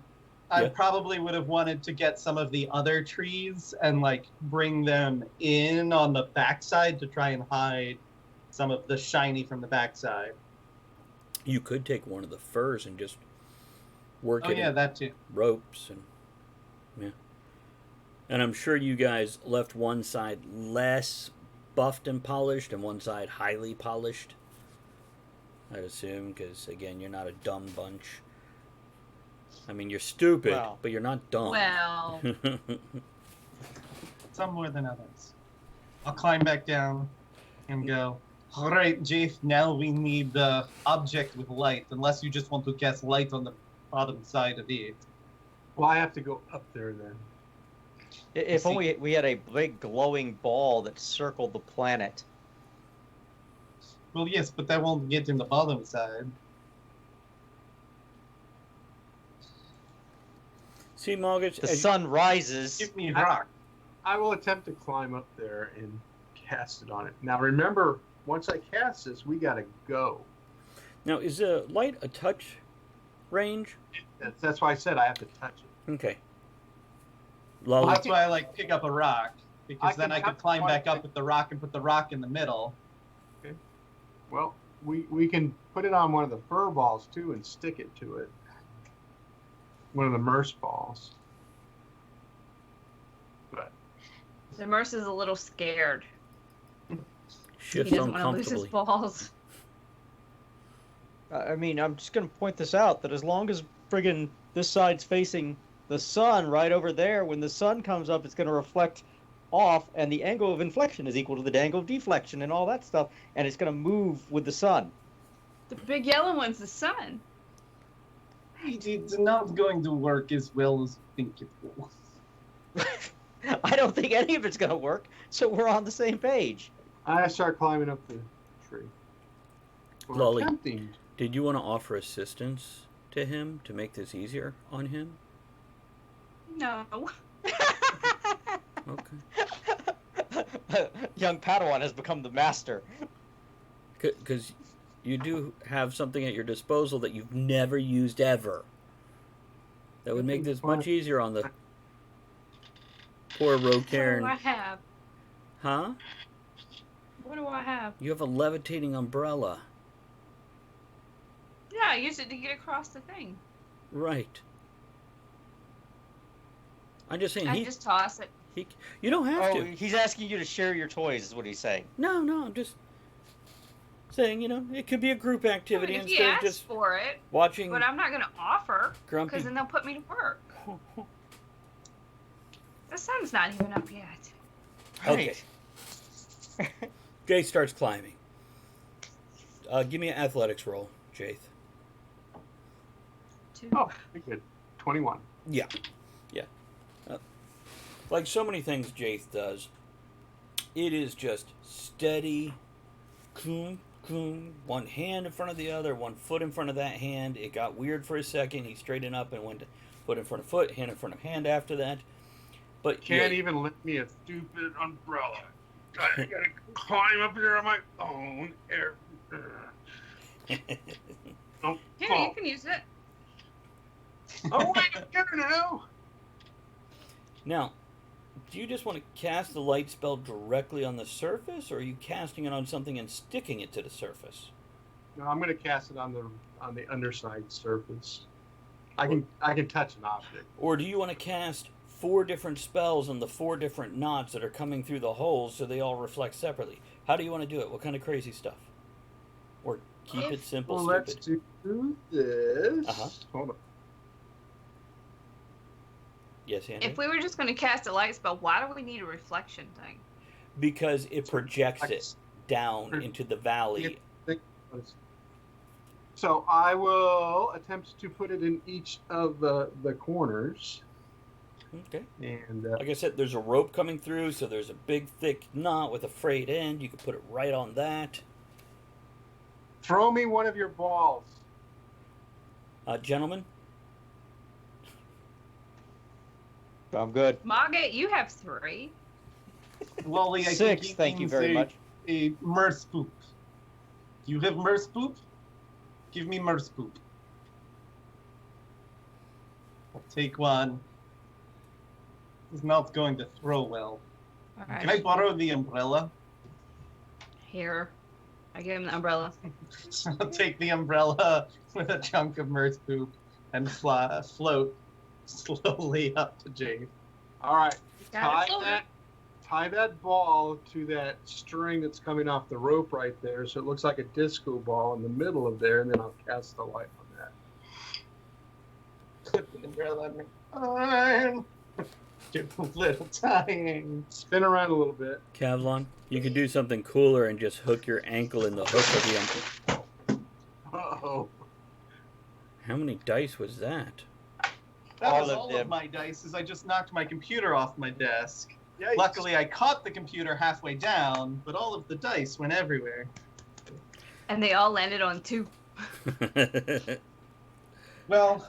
I Yeah. probably would have wanted to get some of the other trees and like bring them in on the backside to try and hide some of the shiny from the backside. You could take one of the firs and just work Oh it yeah, in that too. ropes and yeah. And I'm sure you guys left one side less buffed and polished and one side highly polished. I assume, because again, you're not a dumb bunch. I mean, you're stupid, Well. but you're not dumb. Well, Some more than others. I'll climb back down and go, all right, Jeff, now we need the object with light, unless you just want to cast light on the bottom side of it. Well, I have to go up there then. If See- only we had a big glowing ball that circled the planet. Well, yes, but that won't get in the bottom side. See, Margaret, The sun rises. Give me a rock. I will attempt to climb up there and cast it on it. Now remember, once I cast this, we gotta go. now is the light a touch range? That's why I said I have to touch it. Okay. Well, Lolly, that's why I like pick up a rock, I because then can I could have climb one back up thing. with the rock and put the rock in the middle. Well, we can put it on one of the fur balls too and stick it to it. One of the merce balls. But The Merce is a little scared. He shifts doesn't want to lose his uncomfortably. balls. I mean, I'm just going to point this out, that as long as friggin' this side's facing the sun right over there, when the sun comes up, it's going to reflect off, and the angle of inflection is equal to the angle of deflection and all that stuff, and it's going to move with the sun. The big yellow one's the sun. It's not going to work as well as you think it will. I don't think any of it's going to work, so we're on the same page. I start climbing up the tree. Or Lolly. attempting. Did you want to offer assistance to him to make this easier on him? No. Okay. Young Padawan has become the master. Because you do have something at your disposal that you've never used ever. That would make this much easier on the poor rogue What do Karen. I have? Huh? What do I have? You have a levitating umbrella. Yeah, I used it to get across the thing. Right. I'm just saying I just toss it. you don't have Oh, to. he's asking you to share your toys, is what he's saying. No, I'm just saying, it could be a group activity If he instead of asks just for it, watching but I'm not going to offer, grumpy. because then they'll put me to work. The sun's not even up yet. Okay. Jay starts climbing. Give me an athletics roll, Jaith. 2. Oh, pretty good. 21. Yeah. Like so many things Jaith does, it is just steady, coom, coom, one hand in front of the other, one foot in front of that hand. It got weird for a second. He straightened up and went to foot in front of foot, hand in front of hand after that. But Can't even lend me a stupid umbrella. I gotta climb up here on my own. Oh, Here, you can use it. oh, I can get her now. Now, do you just want to cast the light spell directly on the surface, or are you casting it on something and sticking it to the surface? No, I'm gonna cast it on the underside surface. I can touch an object. Or do you want to cast 4 different spells on the 4 different knots that are coming through the holes so they all reflect separately? How do you want to do it? What kind of crazy stuff? Or keep it simple, Well, stupid? let's do this. Uh-huh. Hold on. Yes, Andy? If we were just going to cast a light spell, why do we need a reflection thing? Because it projects it down into the valley. So I will attempt to put it in each of the corners. Okay. And Like I said, there's a rope coming through, so there's a big, thick knot with a frayed end. You can put it right on that. throw me one of your balls. Gentlemen, I'm good. Margaret, you have 3. Lolly, I 6, think he thank you means very much. A merce poop. Do you have merce poop? Give me merce poop. I'll take one. It's not going to throw well. All right. Can I borrow the umbrella? Here. I give him the umbrella. I'll take the umbrella with a chunk of merce poop and float slowly up to Jade. All right. Got it floating. Tie that ball to that string that's coming off the rope right there, so it looks like a disco ball in the middle of there, and then I'll cast the light on that. Put the umbrella in my arm. Do a little tying. Spin around a little bit. Kavlon, you could do something cooler and just hook your ankle in the hook of the Uh-oh. How many dice was that? That All was of all them. of my dice, as I just knocked my computer off my desk. Yikes. Luckily, I caught the computer halfway down, but all of the dice went everywhere. And they all landed on 2. Well,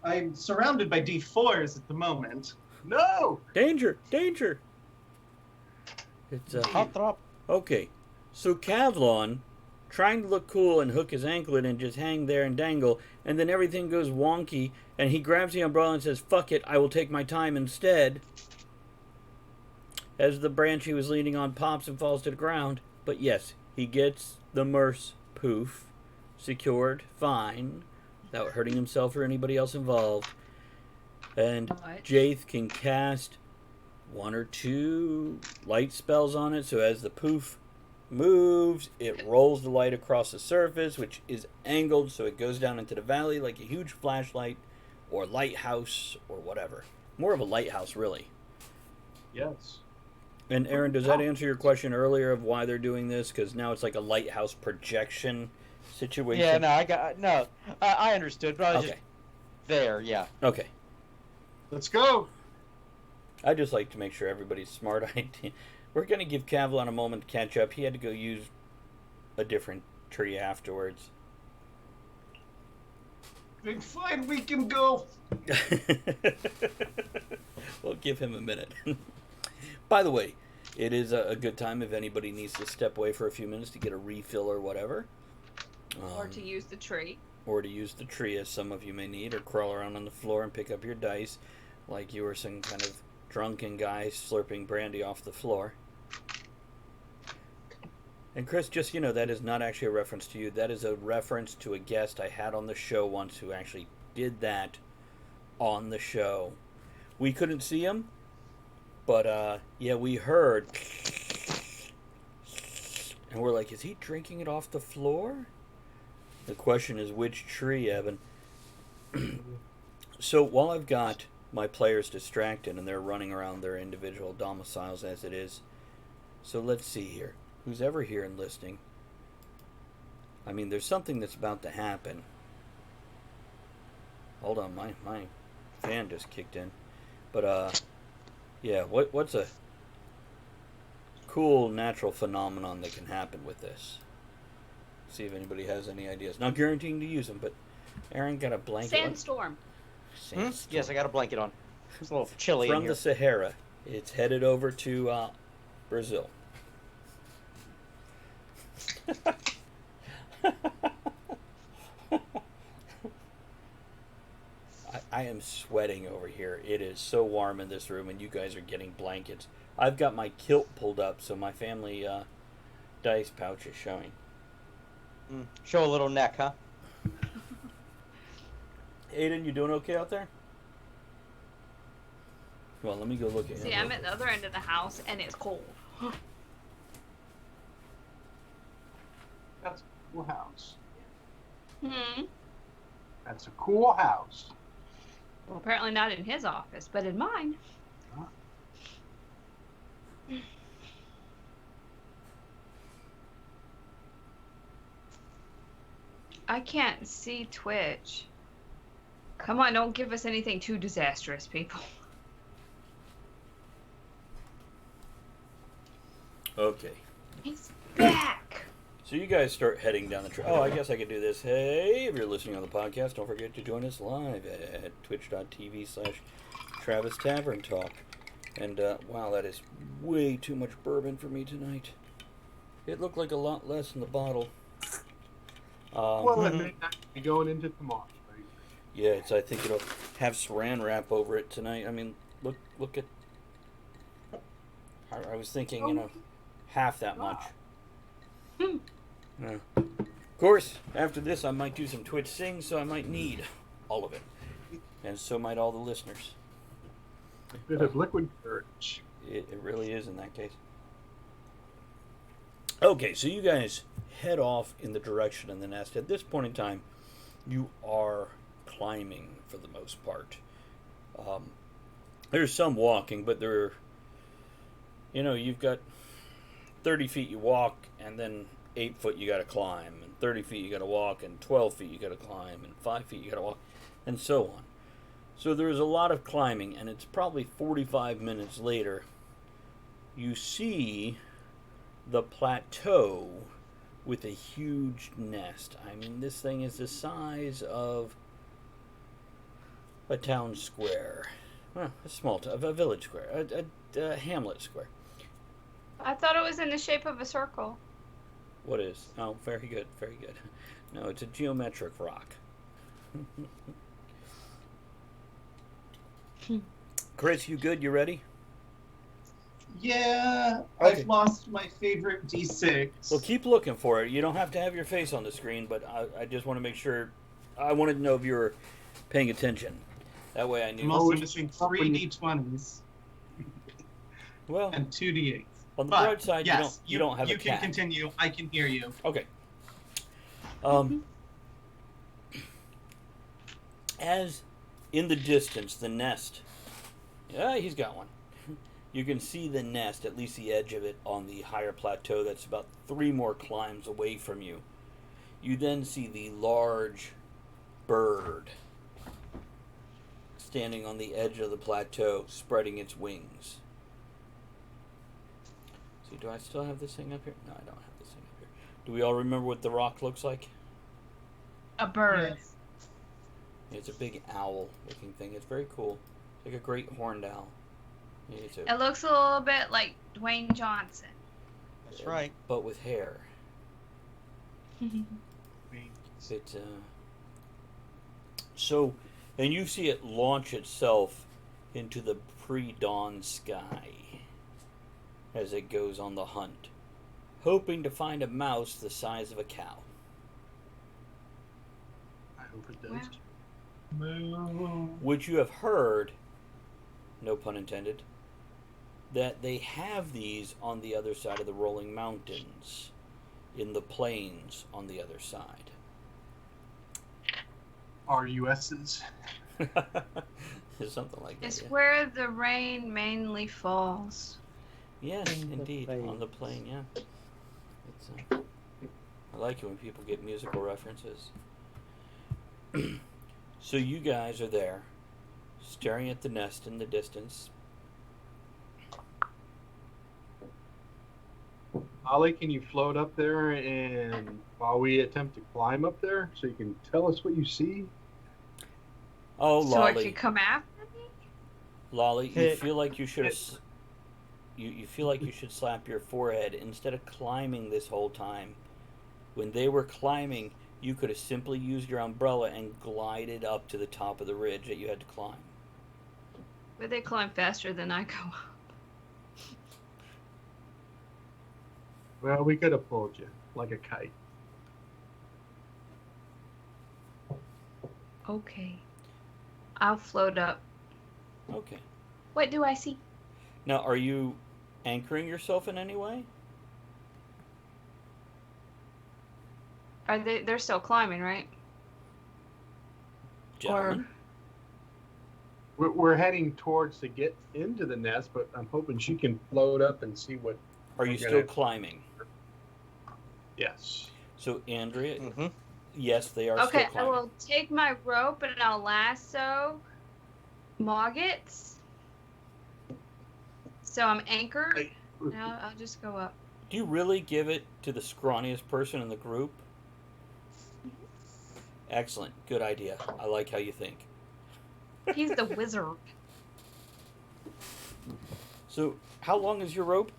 I'm surrounded by D4s at the moment. No! Danger! Danger! It's Hot drop. okay. So Kavlon, trying to look cool and hook his anklet and just hang there and dangle, and then everything goes wonky, and he grabs the umbrella and says, "Fuck it, I will take my time instead." As the branch he was leaning on pops and falls to the ground. But yes, he gets the Merce poof secured fine, without hurting himself or anybody else involved. And What? Jaith can cast 1 or 2 light spells on it, so as the poof moves, it rolls the light across the surface, which is angled so it goes down into the valley like a huge flashlight or lighthouse or whatever. More of a lighthouse, really. Yes. And Aaron, does that answer your question earlier of why they're doing this? Because now it's like a lighthouse projection situation. Yeah, no, I understood, but I was Okay. just there. Yeah. Okay. Let's go. I just like to make sure everybody's smart. We're going to give Kavlon a moment to catch up. He had to go use a different tree afterwards. Big fine, we can go. We'll give him a minute. By the way, it is a good time if anybody needs to step away for a few minutes to get a refill or whatever. Or to use the tree. Or to use the tree, as some of you may need, or crawl around on the floor and pick up your dice like you were some kind of drunken guy slurping brandy off the floor. And Chris, just you know, that is not actually a reference to you. That is a reference to a guest I had on the show once who actually did that on the show. We couldn't see him, but yeah, we heard. And we're like, is he drinking it off the floor? The question is, which tree, Evan? So while I've got my players distracted and they're running around their individual domiciles as it is, so let's see here. Who's ever here and listening? I mean, there's something that's about to happen. Hold on, my fan just kicked in. But yeah, what's a cool natural phenomenon that can happen with this? See if anybody has any ideas. Not guaranteeing to use them, but Aaron got a blanket. Sandstorm. Sandstorm. Yes, I got a blanket on. It's a little chilly in From here. the Sahara. It's headed over to Brazil. I am sweating over here. It is so warm in this room, and you guys are getting blankets. I've got my kilt pulled up, so my family dice pouch is showing. Show a little neck, huh? Aiden, you doing okay out there? Well, let me go look at him. See, I'm at the other end of the house and it's cold. That's a cool house. Hmm. That's a cool house. Well, apparently not in his office, but in mine. I can't see Twitch. Come on, don't give us anything too disastrous, people. Okay. He's back! So you guys start heading down the trail. Oh, I guess I could do this. Hey, if you're listening on the podcast, don't forget to join us live at twitch.tv/Travis Tavern Talk. And, wow, that is way too much bourbon for me tonight. It looked like a lot less in the bottle. Well, it may not be going into tomorrow. Right? Yeah, I think it'll have saran wrap over it tonight. I mean, look at... I was thinking, you know, half that much. Yeah. Of course, after this, I might do some Twitch sings, so I might need all of it. And so might all the listeners. A bit of liquid courage. It really is in that case. Okay, so you guys head off in the direction of the nest. At this point in time, you are climbing for the most part. There's some walking, but you've got 30 feet you walk, and then 8 foot you got to climb, and 30 feet you got to walk, and 12 feet you got to climb, and 5 feet you got to walk, and so on. So there's a lot of climbing, and it's probably 45 minutes later. You see the plateau with a huge nest. I mean, this thing is the size of a town square. Well, a village square, a hamlet square. I thought it was in the shape of a circle. What is? Oh, very good, very good. No, it's a geometric rock. Chris, you good? You ready? Yeah, Okay. I've lost my favorite D6. Well, keep looking for it. You don't have to have your face on the screen, but I just want to make sure. I wanted to know if you were paying attention. That way I knew. I'm also missing 3 D20s Well, and 2 D8s. on the But, bright side, yes, you don't have a You can cat. continue. I can hear you. Okay. As in the distance, the nest. Yeah, he's got one. You can see the nest, at least the edge of it, on the higher plateau that's about 3 more climbs away from you. You then see the large bird standing on the edge of the plateau, spreading its wings. See, do I still have this thing up here? No, I don't have this thing up here. Do we all remember what the rock looks like? A bird. Yes. It's a big owl-looking thing. It's very cool. It's like a great horned owl. It's a, It looks a little bit like Dwayne Johnson. That's right. but with hair. It's so, and you see it launch itself into the pre-dawn sky as it goes on the hunt, hoping to find a mouse the size of a cow. I hope it does. Wow. Moo. Which you have heard, no pun intended, that they have these on the other side of the rolling mountains, in the plains on the other side. RUSs. Something like that. It's Yeah. where the rain mainly falls. Yes, In the indeed, on the plains. plane. Yeah. It's. I like it when people get musical references. So you guys are there, staring at the nest in the distance. Ollie, can you float up there and while we attempt to climb up there so you can tell us what you see? Oh, So it Lolly, could come after me? Lolly, you Hey. feel like you should have. You feel like you should slap your forehead instead of climbing this whole time. When they were climbing, you could have simply used your umbrella and glided up to the top of the ridge that you had to climb. But they climb faster than I go up. Well, we could have pulled you like a kite. Okay. I'll float up. Okay. What do I see? Now, are you anchoring yourself in any way? Are they're still climbing, right? Gentlemen? We're heading towards to get into the nest, but I'm hoping she can float up and see what. Are you we're still gonna- climbing? Yes. So, Andrea, Mm-hmm. yes, they are Okay, still I climbing. will take my rope and I'll lasso Moggets. So I'm anchored. Hey. Now I'll just go up. Do you really give it to the scrawniest person in the group? Excellent. Good idea. I like how you think. He's the wizard. So, how long is your rope?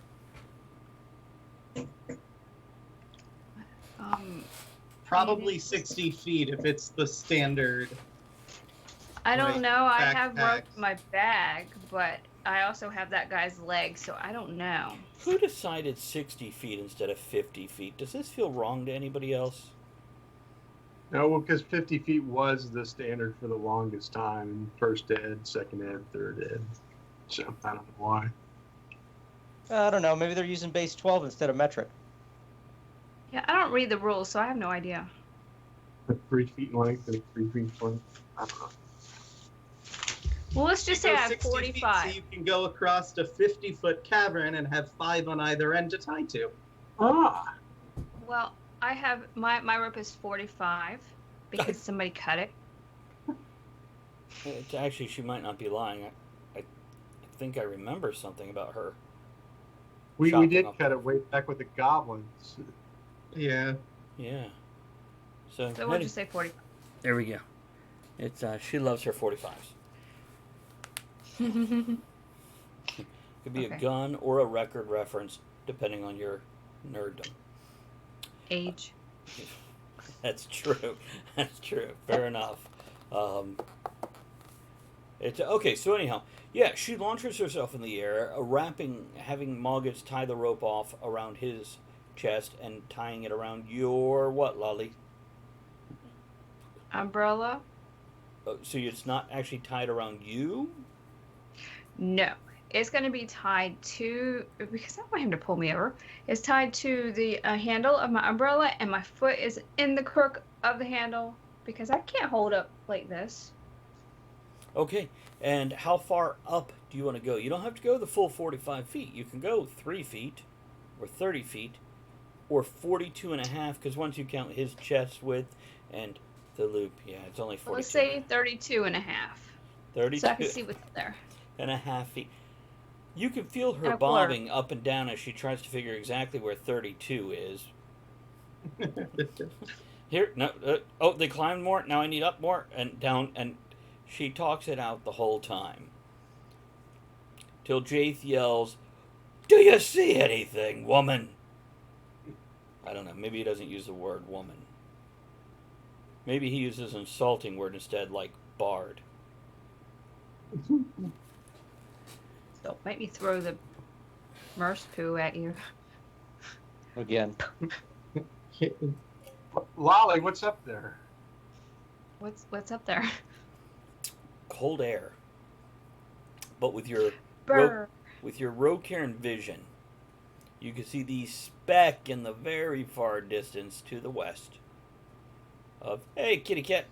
Probably 60 feet if it's the standard. I don't Like know. I have rope backpacks. in my bag, but I also have that guy's leg, so I don't know. Who decided 60 feet instead of 50 feet? Does this feel wrong to anybody else? No, because 50 feet was the standard for the longest time. First ed, second ed, third ed. So I don't know why. I don't know. Maybe they're using base 12 instead of metric. Yeah, I don't read the rules, so I have no idea. 3 feet in length and 3 feet in length. I don't know. Well, let's just say Go I have 60 feet 45. so you can go across a 50-foot cavern and have 5 on either end to tie to. Ah, Well, I have my rope is 45 because somebody cut it. Actually, she might not be lying. I think I remember something about her. We chopping did up cut the- it way back with the goblins. Yeah. Yeah. So, So what'd you say, 40? there we go. It's she loves her 45s. Could be a Okay. gun or a record reference, depending on your nerddom. Age. That's true. That's true. Fair enough. It's okay. So anyhow, yeah, she launches herself in the air, having Moggets tie the rope off around his chest and tying it around your what, Lolly? Umbrella? So it's not actually tied around you? No. It's going to be tied to, because I don't want him to pull me over. It's tied to the handle of my umbrella, and my foot is in the crook of the handle because I can't hold up like this. Okay. And how far up do you want to go? You don't have to go the full 45 feet. You can go 3 feet or 30 feet or 42 and a half, because once you count his chest width and the loop, yeah, it's only 42. Let's say 32 and a half. 32 So I can see what's there. and a half feet. You can feel her And a quarter. bobbing up and down as she tries to figure exactly where 32 is. Here, no, oh, they climbed more. Now I need up more and down, and she talks it out the whole time. Till Jaith yells, "Do you see anything, woman?" I don't know. Maybe he doesn't use the word woman. Maybe he uses an insulting word instead, like bard. Don't make me throw the merce poo at you. Again. Lolly, what's up there? What's up there? Cold air. But with your Brr. with your Rocairn vision, you can see the speck in the very far distance to the west of, hey, kitty cat.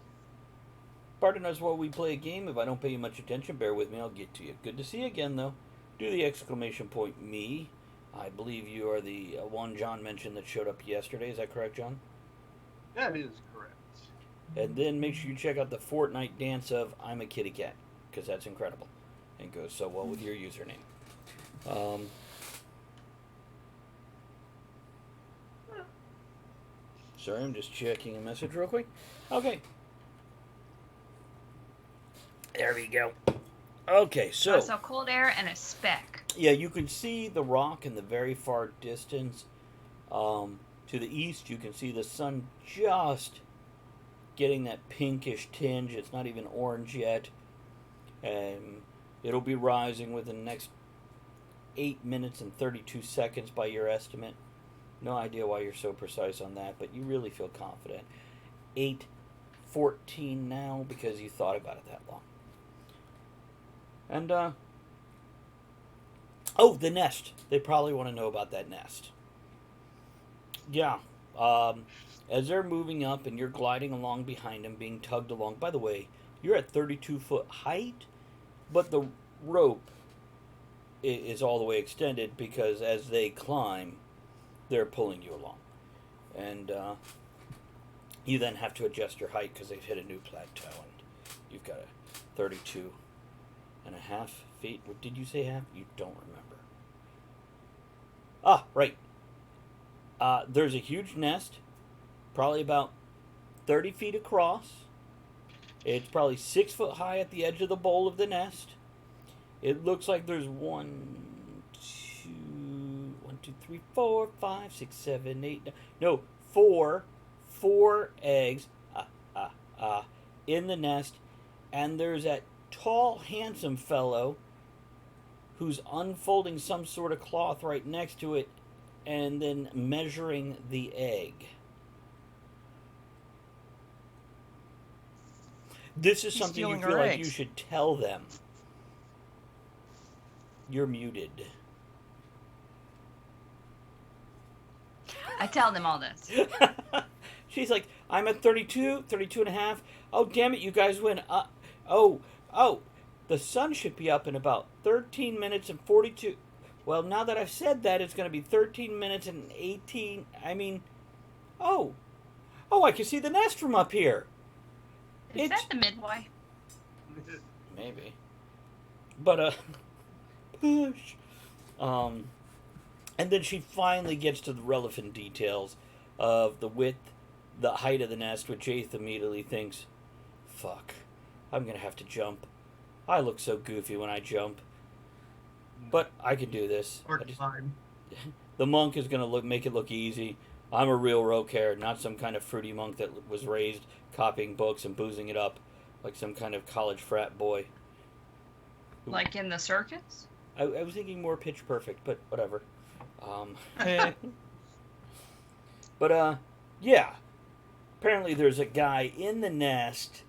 Pardon us while we play a game. If I don't pay you much attention, bear with me. I'll get to you. Good to see you again, though. Do the exclamation point me. I believe you are the one John mentioned that showed up yesterday. Is that correct, John? That is correct. And then make sure you check out the Fortnite dance of I'm a kitty cat, because that's incredible and goes so well with your username. Sorry, I'm just checking a message real quick. Okay. There we go. Okay, so So cold air and a speck. yeah, you can see the rock in the very far distance. To the east, you can see the sun just getting that pinkish tinge. It's not even orange yet. It'll be rising within the next 8 minutes and 32 seconds by your estimate. No idea why you're so precise on that, but you really feel confident. 8:14 now because you thought about it that long. And, oh, the nest. They probably want to know about that nest. Yeah. As they're moving up and you're gliding along behind them, being tugged along. By the way, you're at 32-foot height, but the rope is all the way extended because as they climb, they're pulling you along. And you then have to adjust your height because they've hit a new plateau. And you've got a 32 and a half feet. What did you say half? You don't remember. Ah, right. There's a huge nest, probably about 30 feet across. It's probably 6 foot high at the edge of the bowl of the nest. It looks like there's 1, 2, 3, 4, 5, 6, 7, 8. No, four eggs in the nest, and there's that tall, handsome fellow who's unfolding some sort of cloth right next to it and then measuring the egg. This is He's something you stealing feel our like eggs. you should tell them. You're muted. I tell them all this. She's like, I'm at 32 and a half. Oh, damn it, you guys win. Oh, the sun should be up in about 13 minutes and 42. Well, now that I've said that, it's going to be 13 minutes and 18. I mean, oh, I can see the nest from up here. Is It's- that the midway? Maybe. But, push. And then she finally gets to the relevant details of the width, the height of the nest, which Jaith immediately thinks, fuck, I'm gonna have to jump. I look so goofy when I jump. But I can do this. Or climb. The monk is gonna make it look easy. I'm a real roker, not some kind of fruity monk that was raised copying books and boozing it up like some kind of college frat boy. Like in the circus? I was thinking more Pitch Perfect, but whatever. But, yeah. Apparently there's a guy in the nest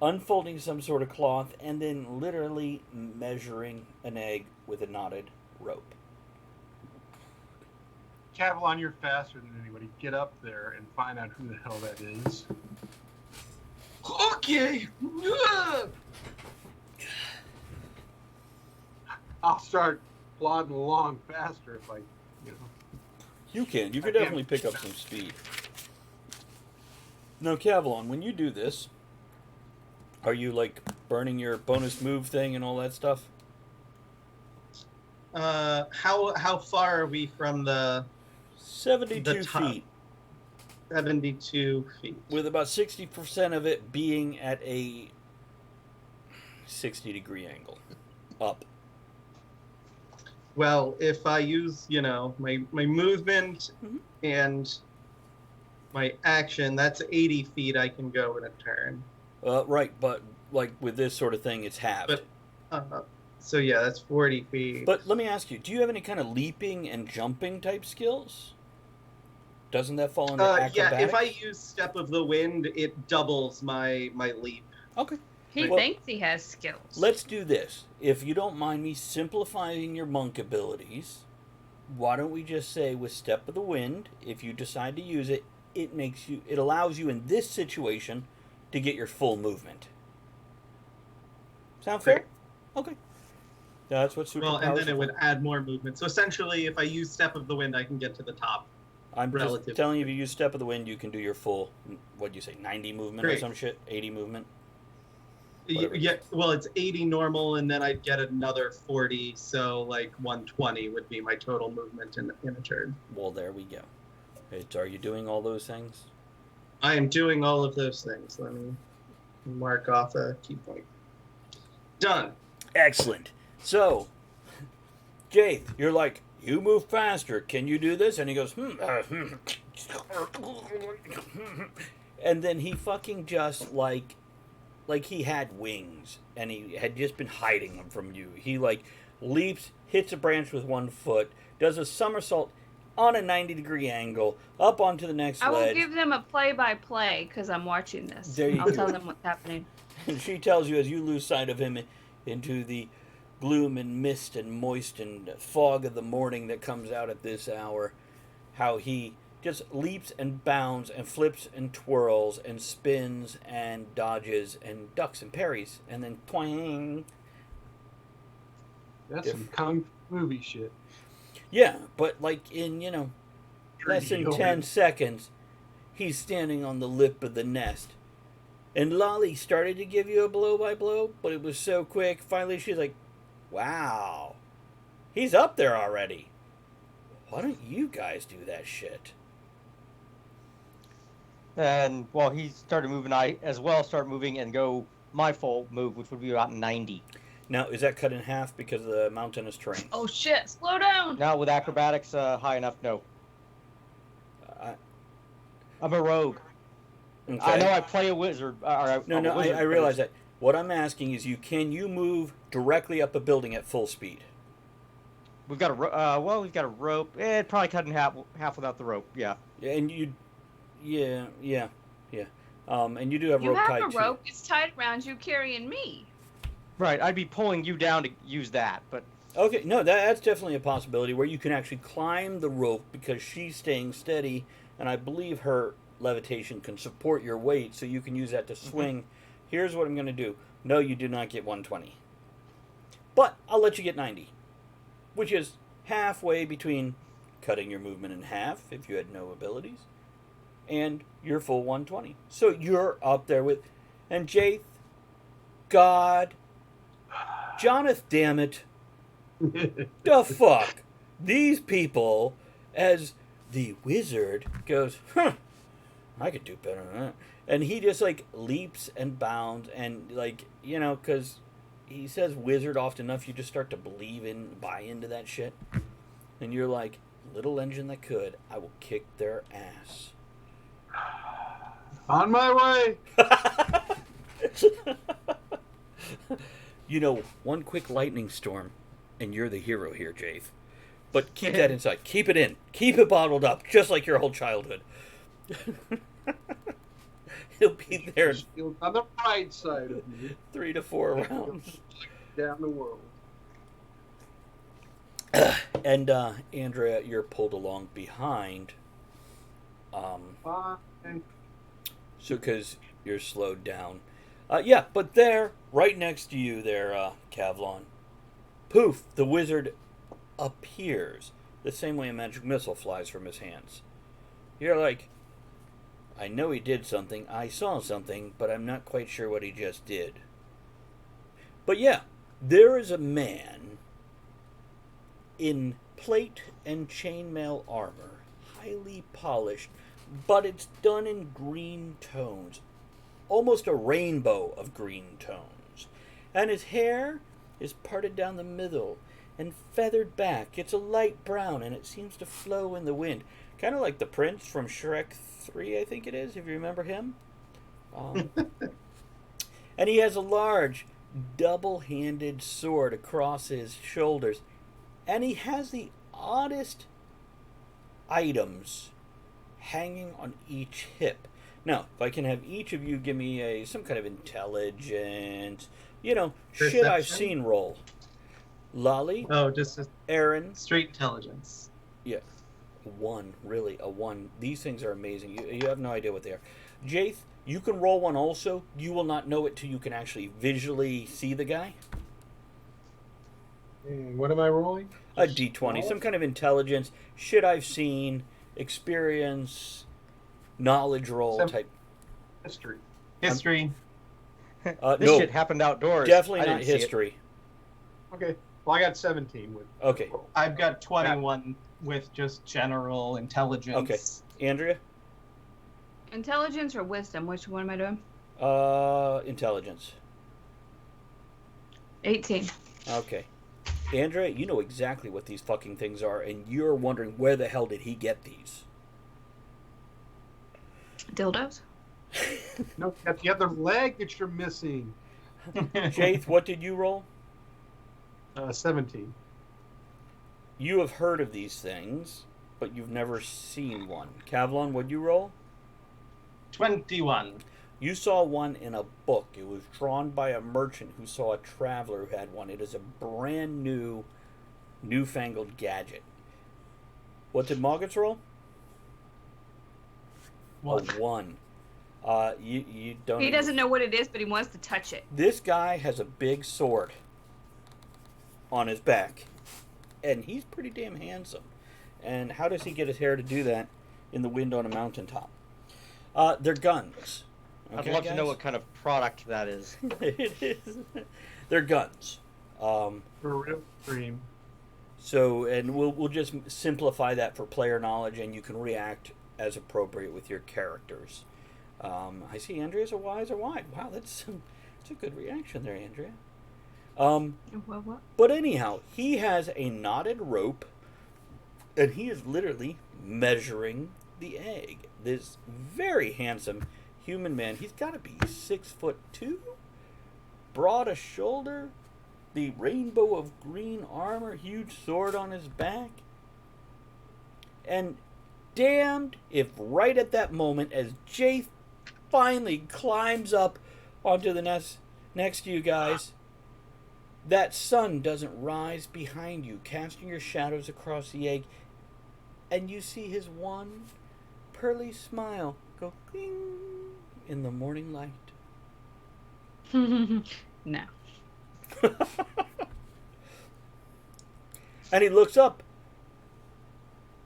unfolding some sort of cloth and then literally measuring an egg with a knotted rope. Cavalon, you're faster than anybody. Get up there and find out who the hell that is. Okay. I'll start plodding along faster if I, you know. You can. You I could can. definitely pick up some speed. Now, Cavalon, when you do this, are you, like, burning your bonus move thing and all that stuff? How far are we from the 72 The top. feet, 72 feet? with about 60% of it being at a 60-degree angle. Up. Well, if I use, my movement Mhm. and my action, that's 80 feet I can go in a turn. Right, but, like, with this sort of thing, it's halved. So yeah, that's 40 feet. But let me ask you, do you have any kind of leaping and jumping type skills? Doesn't that fall under acrobatics? yeah, if I use Step of the Wind, it doubles my leap. Okay. He Well, thinks he has skills. let's do this. If you don't mind me simplifying your monk abilities, why don't we just say with Step of the Wind, if you decide to use it, it allows you in this situation to get your full movement. Sound fair? Okay. That's what superpowers Well, and then are it would for. add more movement. So essentially, if I use Step of the Wind, I can get to the top. I'm just relative. telling you, if you use Step of the Wind, you can do your full, what do you say, 90 movement or Great. some shit? 80 movement? Whatever it Yeah, is. well, it's 80 normal, and then I'd get another 40, so like 120 would be my total movement in a turn. Well, there we go. Are you doing all those things? I am doing all of those things. Let me mark off a key point. Done. Excellent. So, Jaith, you're like, you move faster. Can you do this? And he goes, and then he fucking just like he had wings and he had just been hiding them from you. He like leaps, hits a branch with one foot, does a somersault on a 90-degree angle up onto the next I will ledge. give them a play-by-play because I'm watching this. There you I'll go. tell them what's happening. And she tells you as you lose sight of him into the gloom and mist and moist and fog of the morning that comes out at this hour, how he just leaps and bounds and flips and twirls and spins and dodges and ducks and parries and then twang. That's some kung fu movie shit. Yeah, but like in, less than 10 Trivial. seconds, he's standing on the lip of the nest. And Lolly started to give you a blow-by-blow, but it was so quick. Finally, she's like, wow, he's up there already. Why don't you guys do that shit? And while he started moving, I as well start moving and go my full move, which would be about 90. Now, is that cut in half because of the mountainous terrain? Oh shit! Slow down. Now with acrobatics high enough, no. I'm a rogue. Okay. I know I play a wizard. No, I realize that. What I'm asking is, can you move directly up a building at full speed? We've got we've got a rope. It probably cut in half without the rope. Yeah. And you, yeah. And you do have You rope have tied a to rope. It's tied around you, carrying me. Right. I'd be pulling you down to use that, but Okay, no, that's definitely a possibility where you can actually climb the rope because she's staying steady, and I believe her levitation can support your weight, so you can use that to swing. Here's what I'm going to do. No, you do not get 120. But I'll let you get 90, which is halfway between cutting your movement in half if you had no abilities and your full 120. So you're up there with... And Jaith, God. Jonathan, damn it. The fuck? These people, as the wizard goes, I could do better than that. And he just, like, leaps and bounds and, like, you know, because he says wizard often enough, you just start to buy into that shit. And you're like, little engine that could, I will kick their ass. On my way. You know, one quick lightning storm, and you're the hero here, Jaith. But keep that inside. Keep it in. Keep it bottled up, just like your whole childhood. He'll be there On the right side of me. 3 to 4 rounds. Down the world. And Andrea, you're pulled along behind. Fine. So, because you're slowed down. Yeah, but there, right next to you there, Kavlon. Poof, the wizard appears. The same way a magic missile flies from his hands. You're like, I know he did something, I saw something, but I'm not quite sure what he just did. But yeah, there is a man in plate and chainmail armor, highly polished, but it's done in green tones. Almost a rainbow of green tones. And his hair is parted down the middle and feathered back. It's a light brown and it seems to flow in the wind. Kind of like the prince from Shrek 3, I think it is, if you remember him. And he has a large, double-handed sword across his shoulders. And he has the oddest items hanging on each hip. Now, if I can have each of you give me some kind of intelligence, shit I've Perception? seen roll. Lolly, Oh, just a Aaron, straight intelligence. yeah, a 1, really, a 1. These things are amazing. You have no idea what they are. Jaith, you can roll one also. You will not know it till you can actually visually see the guy. And what am I rolling? A D20, some kind of intelligence, shit I've seen, experience, knowledge roll type. History. History. This No, shit happened outdoors. definitely I not didn't see it. history. Okay. Well, I got 17 with. Okay. I've got 21 with just general intelligence. Okay. Andrea? Intelligence or wisdom? Which one am I doing? Intelligence. 18. Okay. Andrea, you know exactly what these fucking things are, and you're wondering where the hell did he get these? Dildos? No, you got the other leg that you're missing. Jaith, what did you roll? 17. You have heard of these things, but you've never seen one. Kavlon, what'd you roll? 21. You saw one in a book. It was drawn by a merchant who saw a traveler who had one. It is a brand new, newfangled gadget. What did Moggets roll? One. A 1. You don't. He even- doesn't know what it is, but he wants to touch it. This guy has a big sword on his back, and he's pretty damn handsome. And how does he get his hair to do that in the wind on a mountaintop? They're guns. I'd love to know what kind of product that is. It is. They're guns. For real stream. So, and we'll just simplify that for player knowledge, and you can react as appropriate with your characters. I see Andrea's a wise or wide. Wow, that's a good reaction there, Andrea. What? But anyhow, he has a knotted rope, and he is literally measuring the egg. This very handsome human man. He's got to be 6'2", broad of shoulder, the rainbow of green armor, huge sword on his back. And damned if right at that moment, as Jaith finally climbs up onto the nest next to you guys, that sun doesn't rise behind you, casting your shadows across the egg, and you see his one pearly smile go cling in the morning light. No. And he looks up,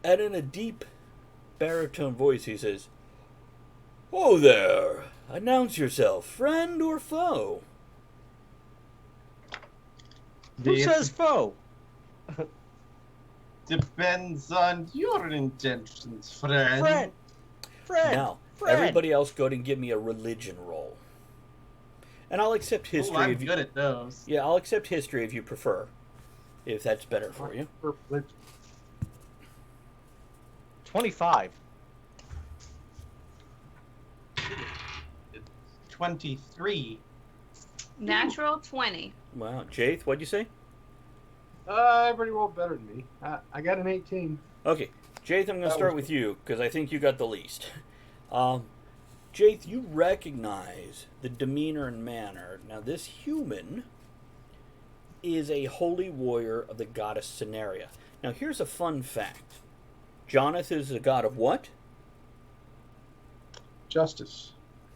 and in a deep baritone voice he says, "Oh there, announce yourself, friend or foe." Who says foe? Depends on your intentions, friend. Friend. Now, Friend. everybody else go ahead and give me a religion roll. And I'll accept history I'm if you... good at those. Yeah, I'll accept history if you prefer. If that's better for you. 25. 23. Natural 20. Wow. Jaith, what'd you say? Everybody rolled better than me. I got an 18. Okay. Jaith, I'm going to start with you, because I think you got the least. Jaith, you recognize the demeanor and manner. Now, this human is a holy warrior of the goddess Cenaria. Now, here's a fun fact. Jonathan is a god of what? Justice.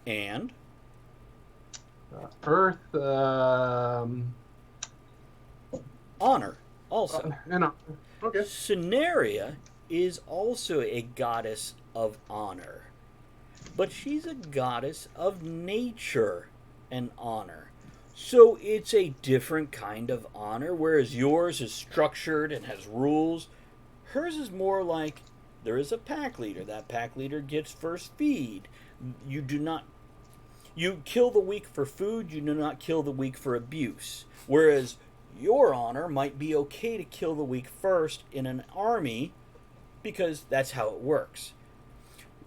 And? Earth. Honor, also. Okay. Cenaria is also a goddess of honor. But she's a goddess of nature and honor. So it's a different kind of honor, whereas yours is structured and has rules. Hers is more like there is a pack leader. That pack leader gets first feed. You kill the weak for food, you do not kill the weak for abuse. Whereas your honor might be okay to kill the weak first in an army because that's how it works.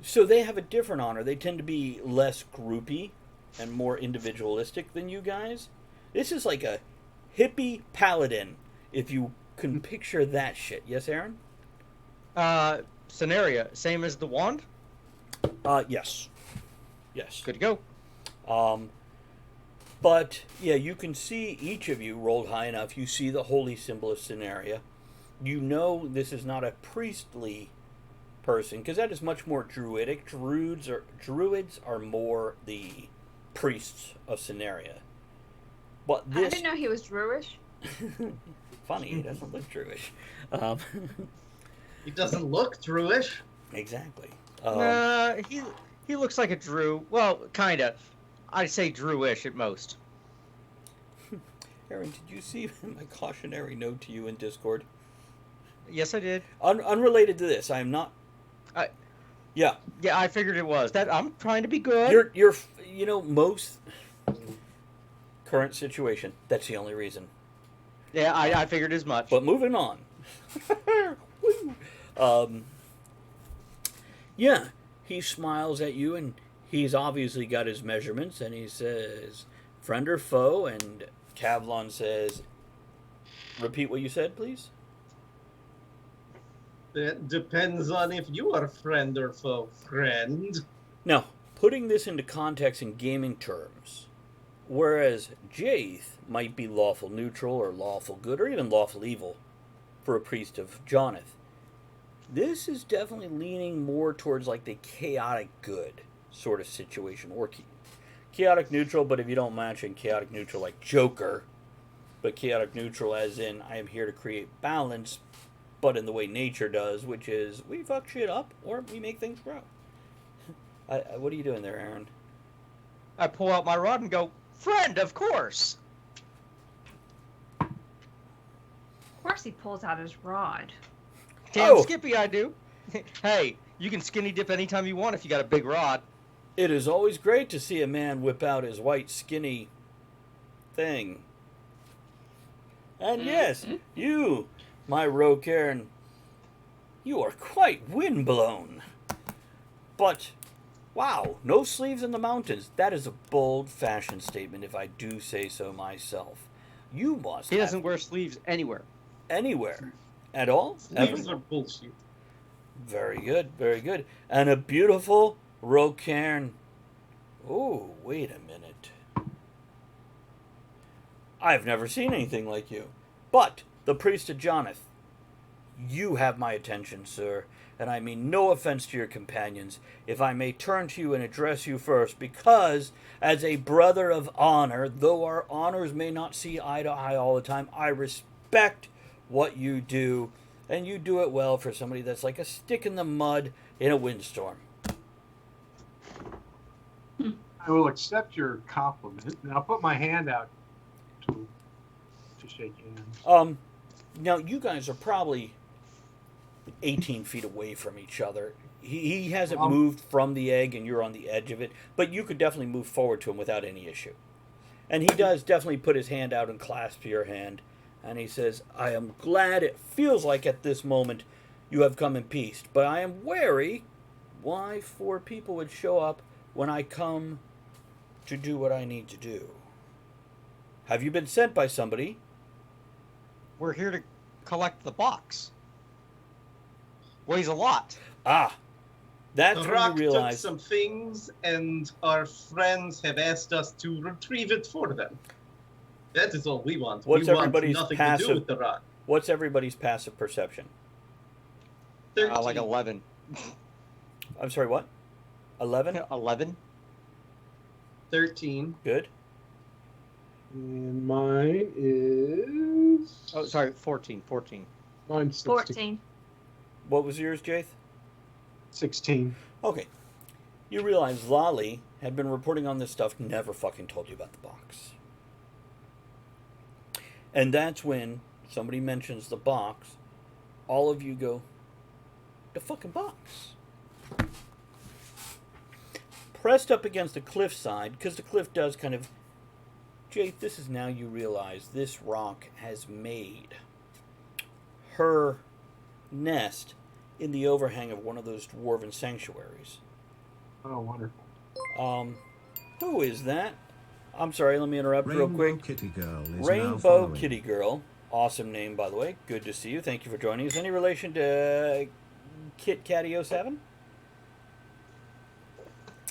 So they have a different honor. They tend to be less groupy and more individualistic than you guys. This is like a hippie paladin, if you can picture that shit. Yes, Aaron? Scenario, same as the wand? Yes. Yes. Good to go. But, yeah, you can see each of you rolled high enough. You see the holy symbol of Cenaria. You know this is not a priestly person, because that is much more druidic. Druids are more the priests of Cenaria. But this... I didn't know he was Druish. Funny, he doesn't look Druish. He doesn't look Druish. Exactly. He looks like a Drew. Well, kind of. I'd say Drewish at most. Aaron, did you see my cautionary note to you in Discord? Yes, I did. Unrelated to this, I am not... Yeah. Yeah, I figured it was. That I'm trying to be good. You're most current situation. That's the only reason. Yeah, I figured as much. But moving on. Yeah, he smiles at you, and he's obviously got his measurements, and he says, friend or foe, and Kavlon says, repeat what you said, please? That depends on if you are friend or foe, friend. Now, putting this into context in gaming terms, whereas Jaith might be lawful neutral or lawful good or even lawful evil for a priest of Joneth, this is definitely leaning more towards like the chaotic good sort of situation, or chaotic neutral, but if you don't match in chaotic neutral like Joker, but chaotic neutral as in I am here to create balance, but in the way nature does, which is we fuck shit up or we make things grow. What are you doing there, Aaron? I pull out my rod and go, friend, of course. Of course he pulls out his rod. Damn Skippy, I do. Hey, you can skinny dip anytime you want if you got a big rod. It is always great to see a man whip out his white, skinny thing. And yes, you, my rogue Karen, you are quite windblown. But, wow, no sleeves in the mountains. That is a bold fashion statement, if I do say so myself. You must He doesn't wear sleeves anywhere. Anywhere. At all? Sleeves are bullshit. Very good, very good. And a beautiful rogue Karen. Oh, wait a minute. I've never seen anything like you. But, the priest of Joneth, you have my attention, sir. And I mean no offense to your companions, if I may turn to you and address you first, because, as a brother of honor, though our honors may not see eye to eye all the time, I respect what you do, and you do it well for somebody that's like a stick in the mud in a windstorm. I will accept your compliment, and I'll put my hand out to shake hands. Now you guys are probably 18 feet away from each other. He hasn't moved from the egg, and you're on the edge of it, but you could definitely move forward to him without any issue. And he does definitely put his hand out and clasp your hand, and he says, I am glad it feels like at this moment you have come in peace, but I am wary why 4 people would show up when I come to do what I need to do. Have you been sent by somebody? We're here to collect the box. Weighs a lot. Ah, that's The when you rock took realize. some things, and our friends have asked us to retrieve it for them. That is all we want. What's we want everybody's nothing to passive- do with the rock. What's everybody's passive perception? 13. Like 11. I'm sorry, what? 11? 11? 13. Good. And mine is. Oh, sorry, 14. 14. Mine's 16. 14. What was yours, Jaith? 16. Okay. You realize Lolly had been reporting on this stuff, never fucking told you about the box. And that's when somebody mentions the box, all of you go, the fucking box. Pressed up against the cliffside, because the cliff does kind of... Jake, this is now you realize this rock has made her nest in the overhang of one of those dwarven sanctuaries. Oh, wonderful. Who is that? I'm sorry, let me interrupt real Rainbow quick. Kitty Girl is now Rainbow following. Kitty Girl. Awesome name, by the way. Good to see you. Thank you for joining us. Any relation to Kit Catty 07?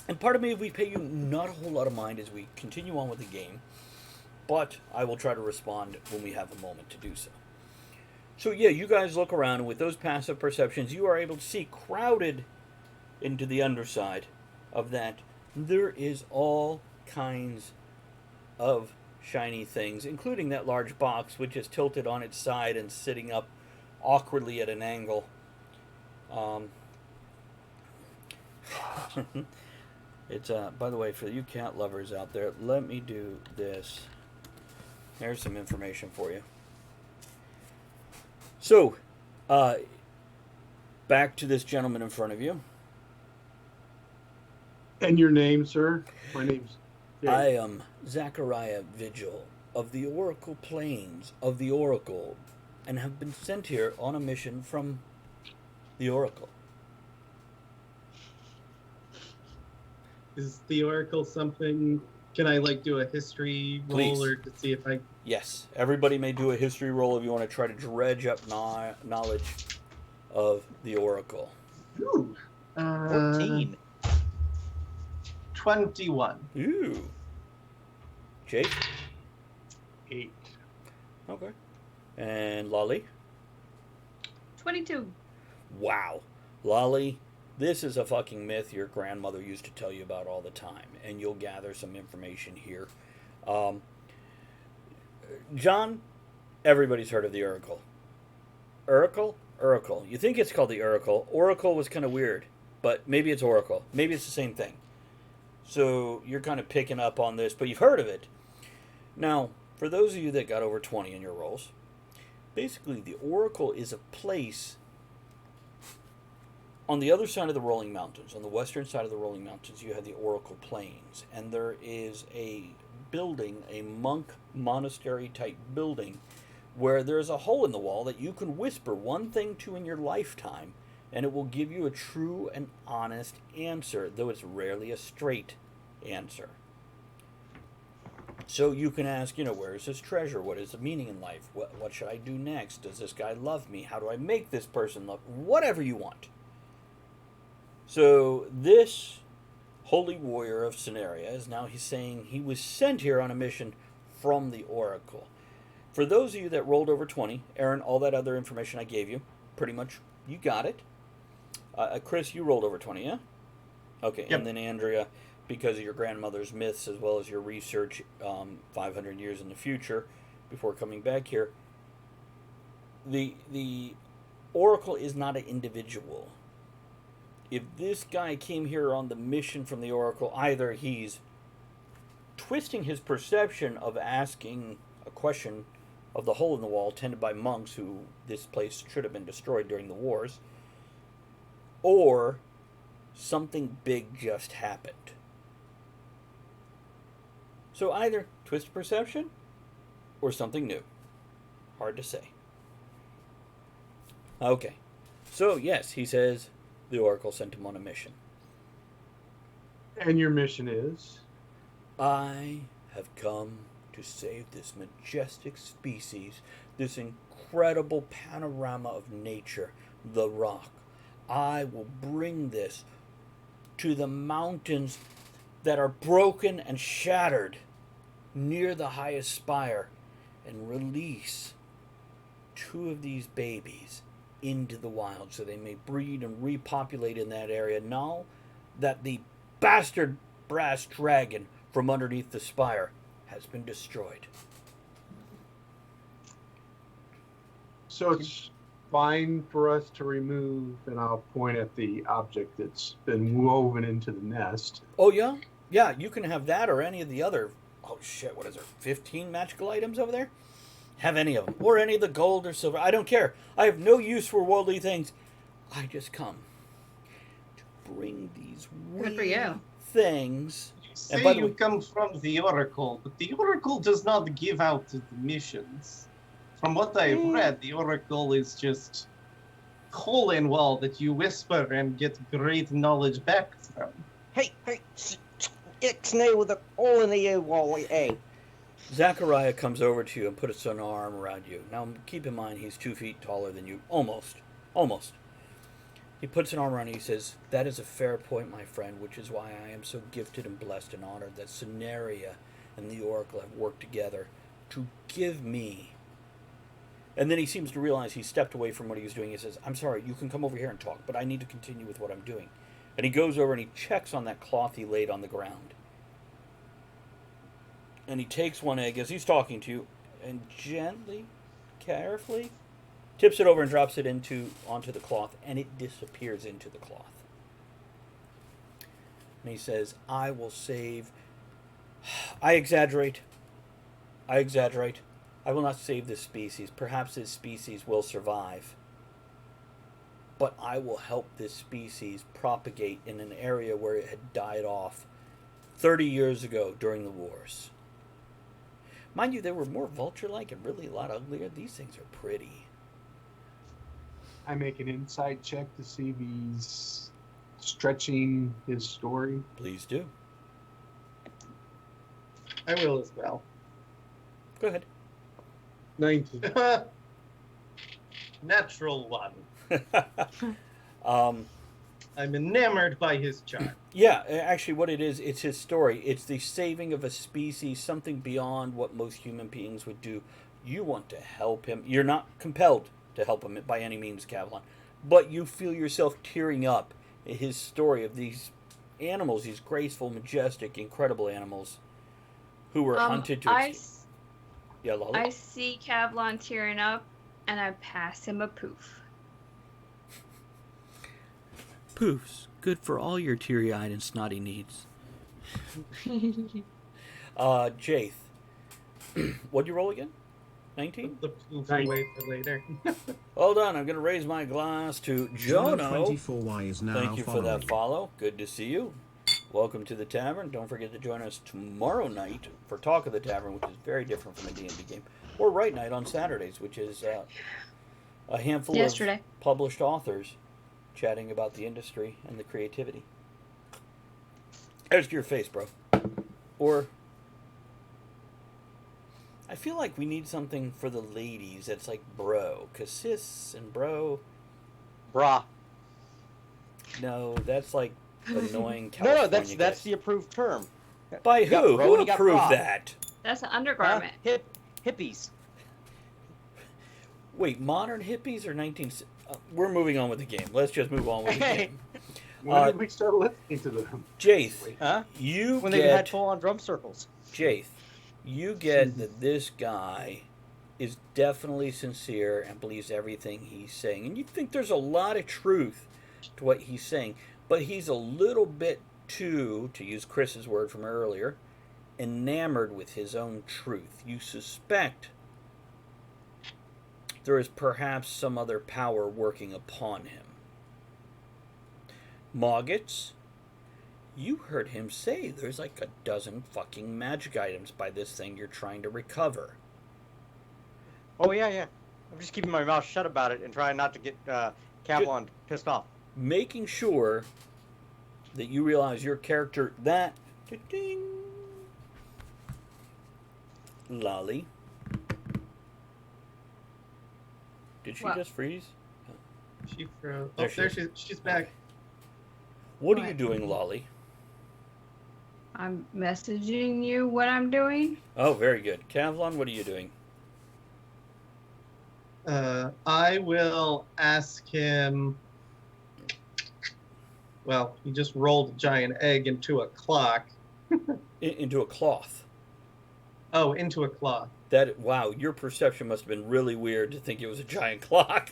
And part of me, we pay you not a whole lot of mind as we continue on with the game, but I will try to respond when we have a moment to do so. So yeah, you guys look around, and with those passive perceptions, you are able to see crowded into the underside of that. There is all kinds of shiny things, including that large box, which is tilted on its side and sitting up awkwardly at an angle. It's by the way, for you cat lovers out there, let me do this. Here's some information for you. So, back to this gentleman in front of you. And your name, sir? My name's Jay. I am Zachariah Vigil of the Oracle Plains of the Oracle, and have been sent here on a mission from the Oracle. Is the Oracle something? Can I do a history roll Please. or to see if I? Yes, everybody may do a history roll if you want to try to dredge up knowledge of the Oracle. Ooh, 14. 21. Ooh. Jake? 8. Okay. And Lolly? 22. Wow. Lolly, this is a fucking myth your grandmother used to tell you about all the time, and you'll gather some information here. John, everybody's heard of the Oracle. Oracle? Oracle. You think it's called the Oracle. Oracle was kind of weird, but maybe it's Oracle. Maybe it's the same thing. So you're kind of picking up on this, but you've heard of it. Now, for those of you that got over 20 in your rolls, basically the Oracle is a place on the other side of the Rolling Mountains. On the western side of the Rolling Mountains, you have the Oracle Plains, and there is a building, a monk monastery type building, where there's a hole in the wall that you can whisper one thing to in your lifetime, and it will give you a true and honest answer, though it's rarely a straight answer. So you can ask, where is his treasure? What is the meaning in life? What should I do next? Does this guy love me? How do I make this person love? Whatever you want. So this holy warrior of Scenaria is now he's saying he was sent here on a mission from the Oracle. For those of you that rolled over 20, Aaron, all that other information I gave you, pretty much you got it. Chris, you rolled over 20, yeah? Okay, Yep. And then Andrea, because of your grandmother's myths as well as your research 500 years in the future before coming back here, the Oracle is not an individual. If this guy came here on the mission from the Oracle, either he's twisting his perception of asking a question of the hole in the wall tended by monks who this place should have been destroyed during the wars, or something big just happened. So either twisted perception or something new. Hard to say. Okay. So, yes, he says the Oracle sent him on a mission. And your mission is? I have come to save this majestic species, this incredible panorama of nature, the rock. I will bring this to the mountains that are broken and shattered near the highest spire and release 2 of these babies into the wild so they may breed and repopulate in that area now that the bastard brass dragon from underneath the spire has been destroyed. So it's fine for us to remove, and I'll point at the object that's been woven into the nest. Oh, yeah? Yeah, you can have that or any of the other, oh shit, what is there, 15 magical items over there? Have any of them. Or any of the gold or silver. I don't care. I have no use for worldly things. I just come to bring these Good for you. things. Say by the you way- come from the Oracle, but the Oracle does not give out the missions. From what I've read, the Oracle is just hole in wall that you whisper and get great knowledge back from. Hey, ixnay with a hole in the wall, hey. Zachariah comes over to you and puts an arm around you. Now, keep in mind, he's 2 feet taller than you. Almost. Almost. He puts an arm around you. He says, that is a fair point, my friend, which is why I am so gifted and blessed and honored that Scenaria and the Oracle have worked together to give me. And then he seems to realize he stepped away from what he was doing. He says, I'm sorry, you can come over here and talk, but I need to continue with what I'm doing. And he goes over and he checks on that cloth he laid on the ground. And he takes one egg as he's talking to you and gently, carefully, tips it over and drops it onto the cloth, and it disappears into the cloth. And he says, I will save. I exaggerate. I will not save this species. Perhaps this species will survive. But I will help this species propagate in an area where it had died off 30 years ago during the wars. Mind you, they were more vulture-like and really a lot uglier. These things are pretty. I make an insight check to see if he's stretching his story. Please do. I will as well. Go ahead. 19. Natural one. um, I'm enamored by his charm. yeah, actually what it is, it's his story. It's the saving of a species, something beyond what most human beings would do. You want to help him. You're not compelled to help him by any means, Kavlon. But you feel yourself tearing up at his story of these animals, these graceful, majestic, incredible animals who were hunted to extinction. Yeah, Lolly? I see Kavlon tearing up, and I pass him a poof. Poofs, good for all your teary-eyed and snotty needs. Jaith. What'd you roll again? 19? The poof away for later. Hold on, I'm going to raise my glass to Jono. 24Y is now Thank you for following. that follow. Good to see you. Welcome to the tavern. Don't forget to join us tomorrow night for Talk of the Tavern, which is very different from a D&D game. Or Right Night on Saturdays, which is a handful of published authors chatting about the industry and the creativity. There's your face, bro. Or I feel like we need something for the ladies that's like bro, because sis and bro. Brah. No, that's like annoying California No, that's guys. the approved term. By You got who? bro Who and you got approved bra. that? That's an undergarment. Hippies. Wait, modern hippies or 19... we're moving on with the game. Let's just move on with the Hey. game. When did we start listening to them? Jaith, Huh? you When they had get... full-on drum circles. Jaith, you get that this guy is definitely sincere and believes everything he's saying. And you think there's a lot of truth to what he's saying. But he's a little bit too, to use Chris's word from earlier, enamored with his own truth. You suspect there is perhaps some other power working upon him. Moggets, you heard him say there's like a dozen fucking magic items by this thing you're trying to recover. Oh, yeah. I'm just keeping my mouth shut about it and trying not to get Kavlon pissed off. Making sure that you realize your character, that... Ding, Lolly. Did she What? just freeze? She froze. There Oh, she there is. she's back. What are you What? doing, Lolly? I'm messaging you what I'm doing. Oh, very good. Kavlon, what are you doing? I will ask him. Well, he just rolled a giant egg into a clock. Into a cloth. Oh, into a clock. That, wow, your perception must have been really weird to think it was a giant clock.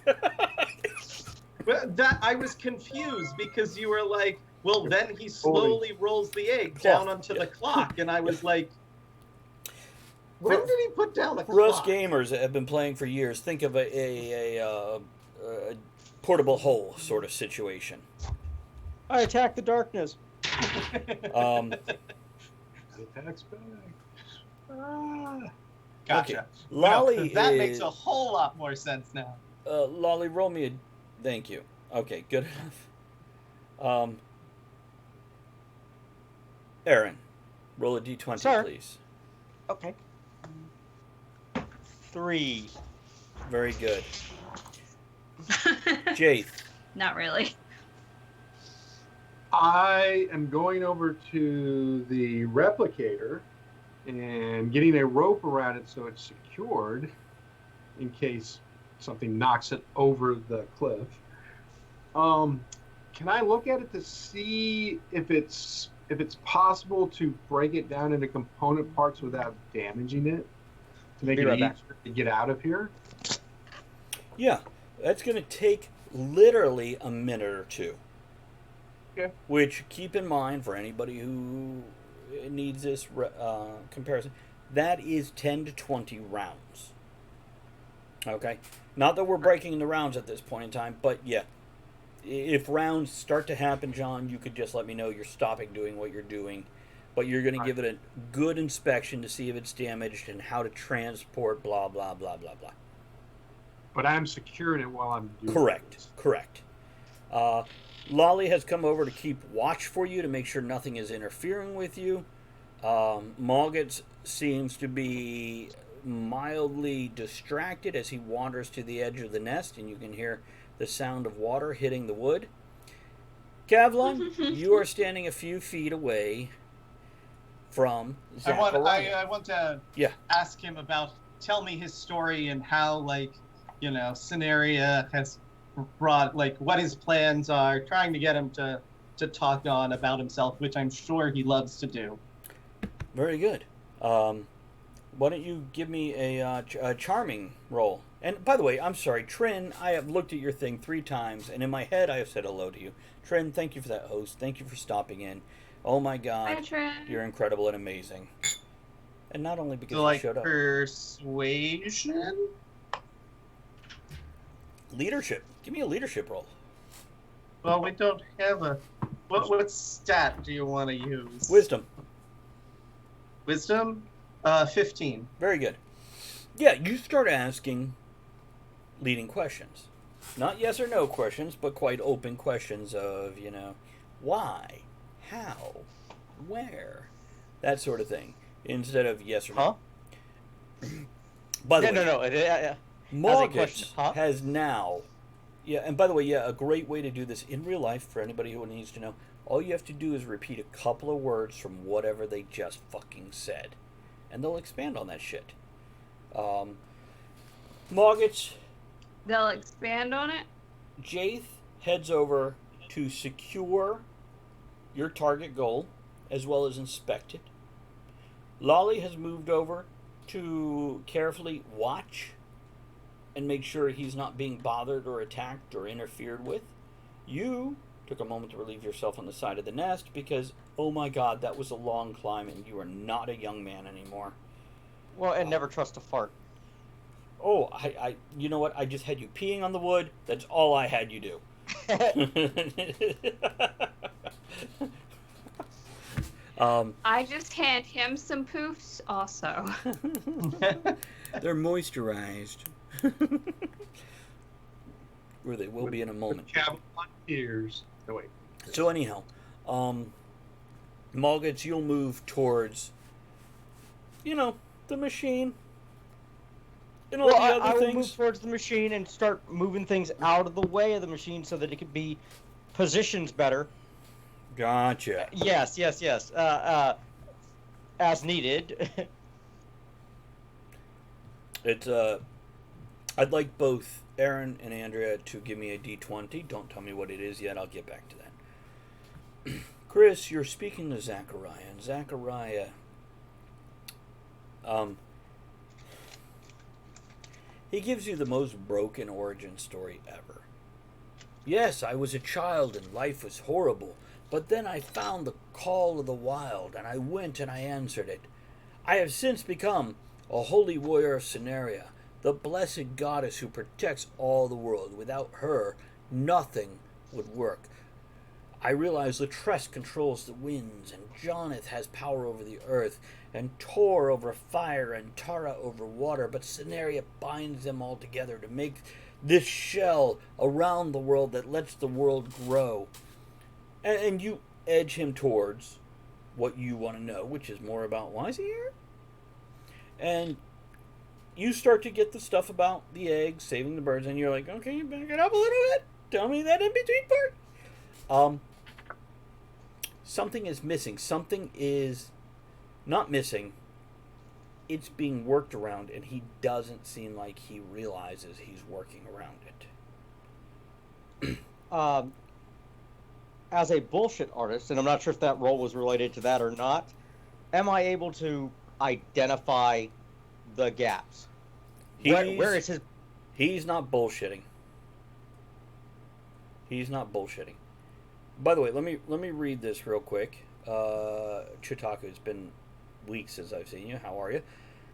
Well, that I was confused because you were like, well, then he slowly rolls the egg down onto the clock, and I was like, when did he put down a For us clock? gamers that have been playing for years, think of a portable hole sort of situation. I attack the darkness. Attacks back. Ah. Gotcha. Okay. Lolly that is... makes a whole lot more sense now. Lolly, roll me a... Thank you. Okay, good enough. Aaron, roll a d20, Sir. please. Okay. 3. Very good. Jaith, Not really. I am going over to the replicator and getting a rope around it so it's secured in case something knocks it over the cliff. Can I look at it to see if it's possible to break it down into component parts without damaging it to make Be it right easier back. to get out of here? yeah, that's going to take literally a minute or two. Okay. Which, keep in mind, for anybody who needs this comparison, that is 10 to 20 rounds. Okay? Not that we're breaking the rounds at this point in time, but yeah. If rounds start to happen, John, you could just let me know you're stopping doing what you're doing. But you're going to give it a good inspection to see if it's damaged and how to transport, blah, blah, blah, blah, blah. But I'm securing it while I'm doing Correct. this. Correct. Lolly has come over to keep watch for you to make sure nothing is interfering with you. Moggets seems to be mildly distracted as he wanders to the edge of the nest, and you can hear the sound of water hitting the wood. Kavlon, you are standing a few feet away from Zachariah. I want to Yeah. ask him about, tell me his story and how, Scenaria has brought, what his plans are, trying to get him to talk on about himself, which I'm sure he loves to do. Very good. Why don't you give me a charming roll? And by the way, I'm sorry, Trin, I have looked at your thing 3 times, and in my head I have said hello to you. Trin, thank you for that host. Thank you for stopping in. Oh my Hi, God, Trin. you're incredible and amazing. And not only because So, you showed up. persuasion? Leadership. Give me a leadership roll. Well, we don't have a... What stat do you want to use? Wisdom. Wisdom? 15. Very good. Yeah, you start asking leading questions. Not yes or no questions, but quite open questions of, why, how, where, that sort of thing. Instead of yes or no. Huh? By the way, No. Mortgage Huh? has now... Yeah, and by the way, yeah, a great way to do this in real life, for anybody who needs to know, all you have to do is repeat a couple of words from whatever they just fucking said. And they'll expand on that shit. Mortgage, They'll expand on it. Jaith heads over to secure your target goal, as well as inspect it. Lolly has moved over to carefully watch and make sure he's not being bothered or attacked or interfered with. You took a moment to relieve yourself on the side of the nest because, oh my God, that was a long climb and you are not a young man anymore. Well, and never trust a fart. Oh, you know what? I just had you peeing on the wood. That's all I had you do. I just hand him some poofs also. They're moisturized. Where they will be in a moment. Cavalon ears. No, wait. So anyhow, Mulgets, you'll move towards, the machine. And all Well, the other I will things. move towards the machine and start moving things out of the way of the machine so that it could be positioned better. Gotcha. Yes. As needed. It's I'd like both Aaron and Andrea to give me a D20. Don't tell me what it is yet. I'll get back to that. Chris, you're speaking to Zachariah, and Zachariah, he gives you the most broken origin story ever. Yes, I was a child and life was horrible, but then I found the call of the wild, and I went and I answered it. I have since become a holy warrior of Cenaria, the blessed goddess who protects all the world. Without her, nothing would work. I realize Latress controls the winds, and Joneth has power over the earth, and Tor over fire, and Tara over water, but Cenaria binds them all together to make this shell around the world that lets the world grow. And you edge him towards what you want to know, which is more about why is he here? And you start to get the stuff about the eggs, saving the birds, and you're like, okay, back it up a little bit. Tell me that in between part. Something is missing. Something is not missing. It's being worked around, and he doesn't seem like he realizes he's working around it. As a bullshit artist, and I'm not sure if that role was related to that or not, am I able to identify the gaps? Where is his... He's not bullshitting. He's not bullshitting. By the way, let me read this real quick. Chitaku, it's been weeks since I've seen you. How are you?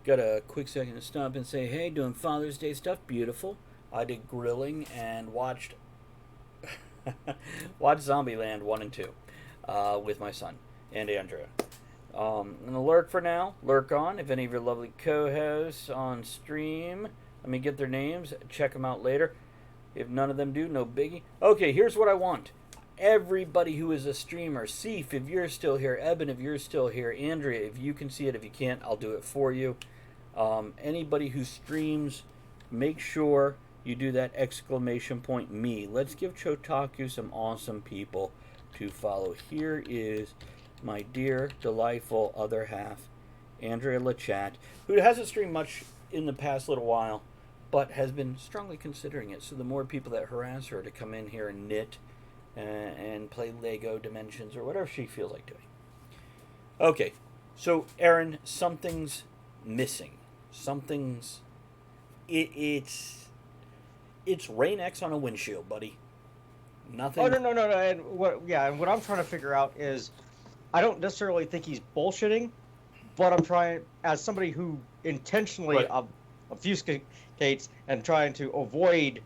Got a quick second to stop and say, hey, doing Father's Day stuff. Beautiful. I did grilling and watched Zombieland 1 and 2 with my son and Andrea. I'm going to lurk for now. Lurk on. If any of your lovely co-hosts on stream, let me get their names. Check them out later. If none of them do, no biggie. Okay, here's what I want. Everybody who is a streamer, Seif, if you're still here, Eben, if you're still here, Andrea, if you can see it, if you can't, I'll do it for you. Anybody who streams, make sure you do that exclamation point me. Let's give Chotaku some awesome people to follow. Here is my dear, delightful other half, Andrea Lachat, who hasn't streamed much in the past little while, but has been strongly considering it. So the more people that harass her to come in here and knit and play Lego Dimensions or whatever she feels like doing. Okay, so Aaron, something's missing. Something's... It's Rain X on a windshield, buddy. Nothing... Oh, no. And what I'm trying to figure out is, I don't necessarily think he's bullshitting, but I'm trying, as somebody who intentionally obfuscates and trying to avoid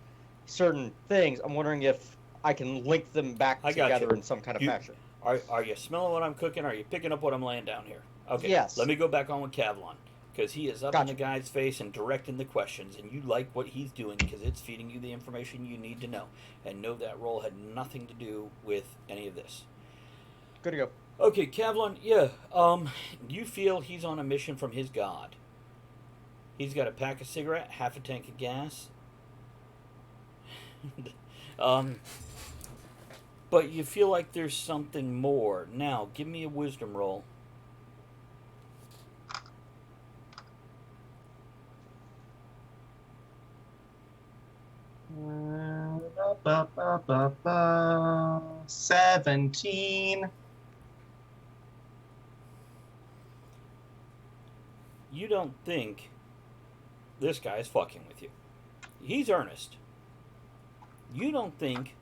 certain things, I'm wondering if I can link them back together in some kind of fashion. Are you smelling what I'm cooking? Are you picking up what I'm laying down here? Okay, yes. Let me go back on with Kavlon, because he is up in the guy's face and directing the questions, and you like what he's doing because it's feeding you the information you need to know. And know that role had nothing to do with any of this. Good to go. Okay, Kavlon, yeah, you feel he's on a mission from his god. He's got a pack of cigarette, half a tank of gas. But you feel like there's something more. Now, give me a wisdom roll. Ba, ba, ba, ba. 17. You don't think this guy's fucking with you. He's earnest. You don't think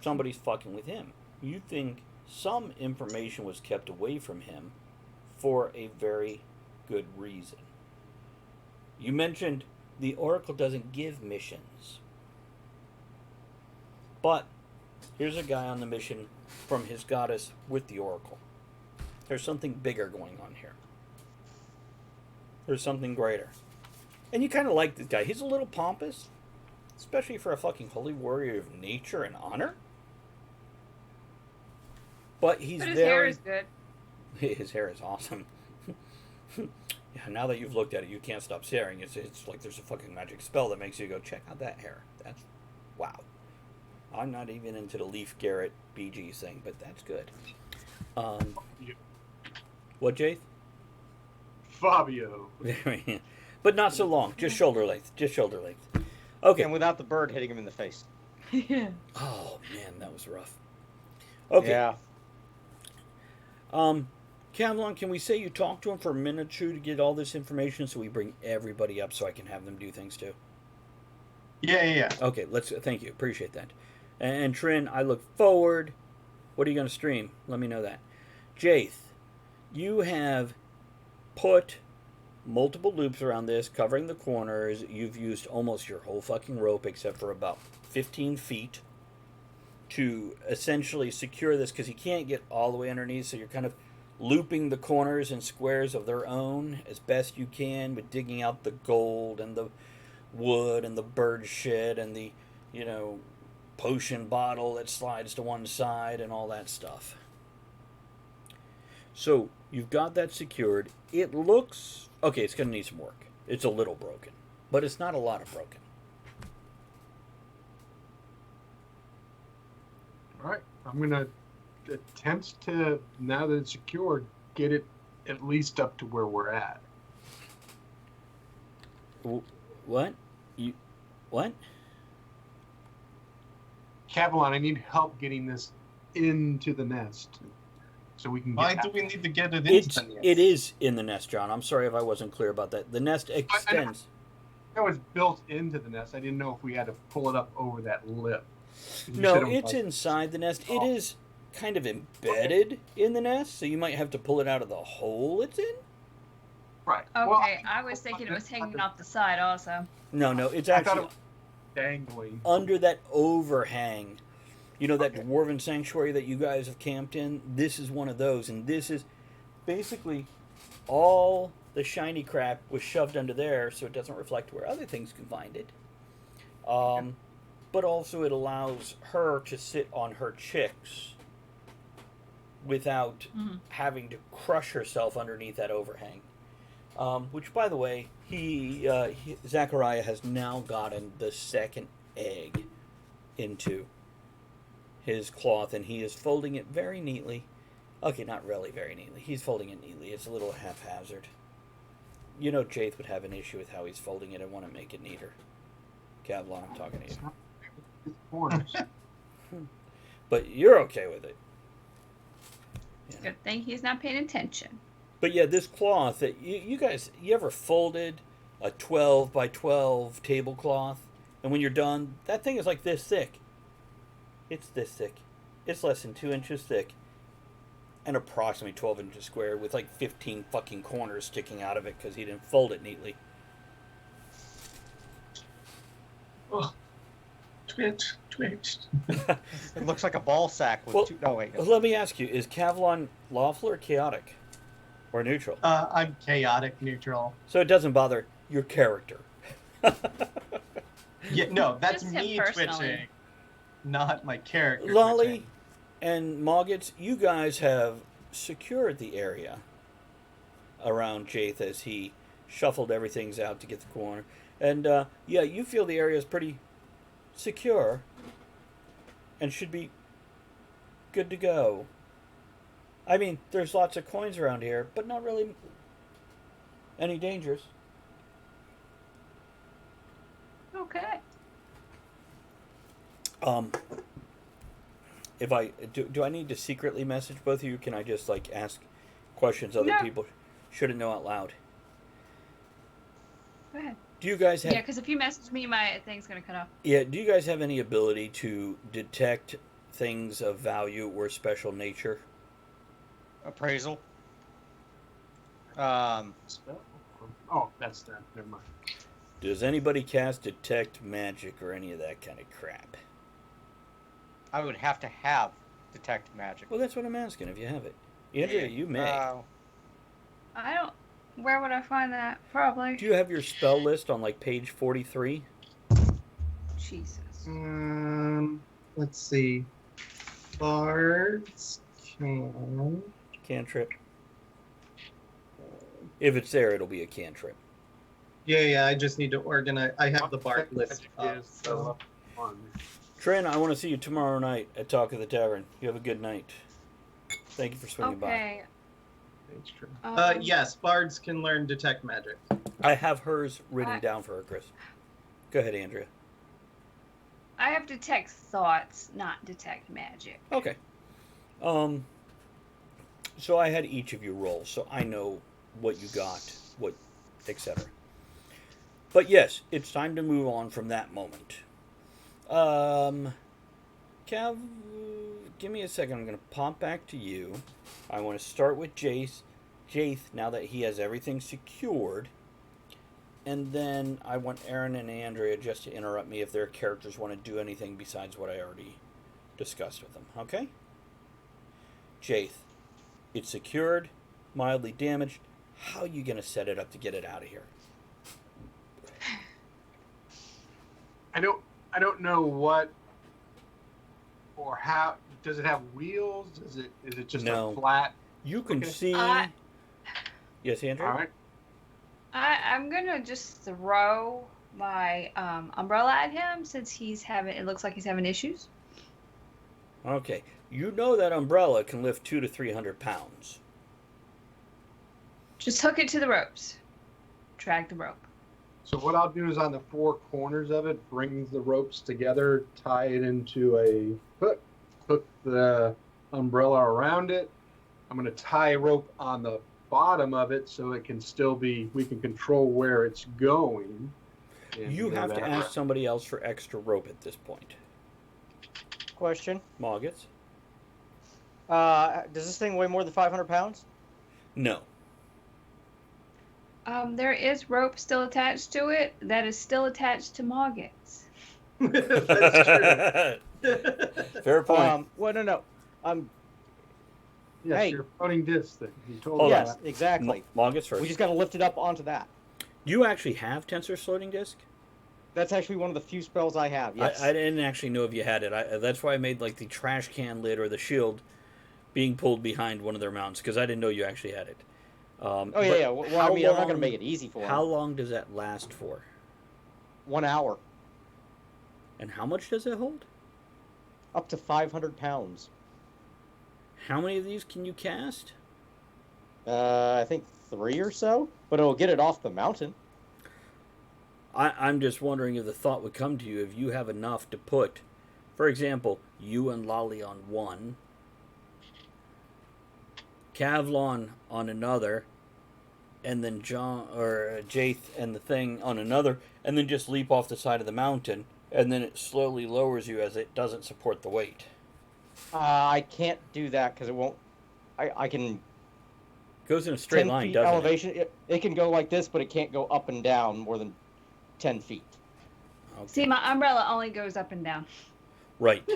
somebody's fucking with him. You think some information was kept away from him for a very good reason. You mentioned the Oracle doesn't give missions. But here's a guy on the mission from his goddess with the Oracle. There's something bigger going on here. There's something greater. And you kind of like this guy. He's a little pompous, especially for a fucking holy warrior of nature and honor. But he's But his very... hair is good. His hair is awesome. Yeah, now that you've looked at it, you can't stop staring. It's like there's a fucking magic spell that makes you go, check out that hair. That's... wow. I'm not even into the Leaf Garrett BG thing, but that's good. What, Jace? Fabio. But not so long. Just shoulder length. Just shoulder length. Okay. And without the bird hitting him in the face. Yeah. Oh, man, that was rough. Okay. Yeah. Kavlon, can we say you talked to him for a minute or two to get all this information so we bring everybody up so I can have them do things too? Yeah. Okay, thank you. Appreciate that. And Trin, I look forward. What are you going to stream? Let me know that. Jaith, you have put multiple loops around this, covering the corners. You've used almost your whole fucking rope except for about 15 feet to essentially secure this because you can't get all the way underneath, so you're kind of looping the corners and squares of their own as best you can with digging out the gold and the wood and the bird shit and the, potion bottle that slides to one side and all that stuff. So you've got that secured. It looks... okay, it's going to need some work. It's a little broken, but it's not a lot of broken. All right. I'm going to attempt to, now that it's secured, get it at least up to where we're at. What? What? Cavalon, I need help getting this into the nest so we can get Why out. do we need to get it into the nest? It is in the nest, John. I'm sorry if I wasn't clear about that. The nest extends. That was built into the nest. I didn't know if we had to pull it up over that lip. You No, said it was it's like- inside the nest. It is kind of embedded in the nest, so you might have to pull it out of the hole it's in. Right. Okay, Well, I was thinking it was hanging off the side also. No, it's I thought actually it was dangling. under that overhang. You know that dwarven sanctuary that you guys have camped in? This is one of those, and this is basically all the shiny crap was shoved under there so it doesn't reflect where other things can find it. But also it allows her to sit on her chicks without having to crush herself underneath that overhang. Which, by the way, Zachariah has now gotten the second egg into his cloth, and he is folding it very neatly. Okay, not really very neatly. He's folding it neatly. It's a little haphazard. Jaith would have an issue with how he's folding it and want to make it neater. Kavlon, I'm talking to you. It's corners. But you're okay with it. Good thing he's not paying attention. But yeah, this cloth that you guys, you ever folded a 12 by 12 tablecloth, and when you're done, that thing is like this thick. It's this thick. It's less than 2 inches thick, and approximately 12 inches square, with like 15 fucking corners sticking out of it because he didn't fold it neatly. Oh, twitch. It looks like a ball sack with Well, two... No, wait. Let me ask you: is Kavlon lawful or chaotic, or neutral? I'm chaotic neutral. So it doesn't bother your character. Yeah, no, that's Just him me personally. twitching, not my character. Lolly twitching. and Moggets, you guys have secured the area around Jaith as he shuffled everything out to get the corner. And, yeah, you feel the area is pretty secure and should be good to go. I mean, there's lots of coins around here, but not really any dangers. Okay. If I do I need to secretly message both of you? Can I just ask questions other No. people shouldn't know out loud? Go ahead. Do you guys have Yeah, because if you message me, my thing's gonna cut off. do you guys have any ability to detect things of value or special nature? Appraisal. Oh, that's that. Never mind. Does anybody cast detect magic or any of that kind of crap? I would have to have detect magic. Well, that's what I'm asking, if you have it. Andrea, you may. I don't. Where would I find that? Probably. Do you have your spell list on, like, page 43? Jesus. Let's see. Bards can. Cantrip. If it's there, it'll be a cantrip. Yeah, I just need to organize. I have the bard list up. Is, So. Trin, I want to see you tomorrow night at Talk of the Tavern. You have a good night. Thank you for swinging by. Okay. It's true. Yes, bards can learn detect magic. I have hers written down for her, Chris. Go ahead, Andrea. I have detect thoughts, not detect magic. Okay. So I had each of you roll, so I know what you got, what, etc. But yes, it's time to move on from that moment. Cav, give me a second. I'm going to pop back to you. I want to start with Jace, now that he has everything secured. And then I want Aaron and Andrea just to interrupt me if their characters want to do anything besides what I already discussed with them. Okay? Jace, it's secured, mildly damaged. How are you going to set it up to get it out of here? I don't know what or how. Does it have wheels? Is it just No. a flat? You can Okay. see... Yes, Andrea? All right. I'm gonna just throw my umbrella at him since it looks like he's having issues. Okay. You know that umbrella can lift 200 to 300 pounds. Just hook it to the ropes. Drag the rope. So what I'll do is on the four corners of it, bring the ropes together, tie it into a hook, hook the umbrella around it. I'm going to tie a rope on the bottom of it so it can still be, we can control where it's going. And You have to that- ask somebody else for extra rope at this point. Question. Moggets? Does this thing weigh more than 500 pounds? No. There is rope still attached to it that is still attached to Moggets. That's true. Fair point. Well, no. Yes, Hey. your floating disc thing. You told Hold me on. Yes, that. exactly. Moggets first. We just got to lift it up onto that. You actually have Tensor's floating disc? That's actually one of the few spells I have. Yes. I didn't actually know if you had it. That's why I made like the trash can lid or the shield being pulled behind one of their mounts, because I didn't know you actually had it. Oh yeah. Well, I mean, I'm not going to make it easy for How him. long does that last for? 1 hour. And how much does it hold? Up to 500 pounds. How many of these can you cast? I think 3 or so, but it'll get it off the mountain. I'm just wondering if the thought would come to you if you have enough to put, for example, you and Lolly on one, Kavlon on another, and then John or Jath and the thing on another, and then just leap off the side of the mountain, and then it slowly lowers you as it doesn't support the weight. I can't do that because it won't. I can. Goes in a straight 10 line, feet doesn't elevation. It can go like this, but it can't go up and down more than 10 feet. it? Okay. See, my umbrella only goes up and down. Right.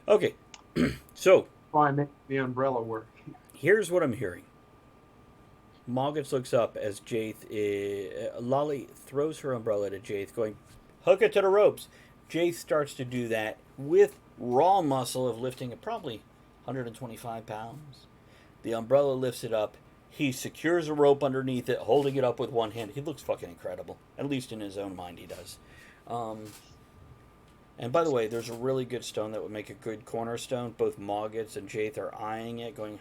Okay. So, Fine, make the umbrella work. here's what I'm hearing. Moggets looks up as Lolly throws her umbrella to Jath, going, hook it to the ropes. Jath starts to do that with raw muscle of lifting at probably 125 pounds. The umbrella lifts it up. He secures a rope underneath it, holding it up with one hand. He looks fucking incredible. At least in his own mind, he does. And by the way, there's a really good stone that would make a good cornerstone. Both Moggets and Jath are eyeing it, going,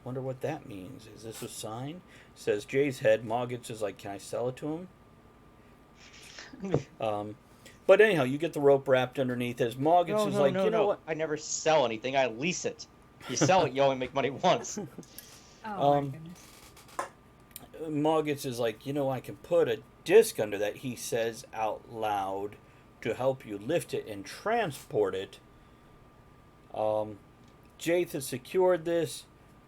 wonder what that means. Is this a sign? Says Jay's head. Moggets is like, can I sell it to him? But anyhow, you get the rope wrapped underneath as Moggets is like, you know what? I never sell anything. I lease it. You sell it, you only make money once. Oh my goodness. Moggets is like, I can put a disc under that, he says out loud, to help you lift it and transport it. Jath has secured this.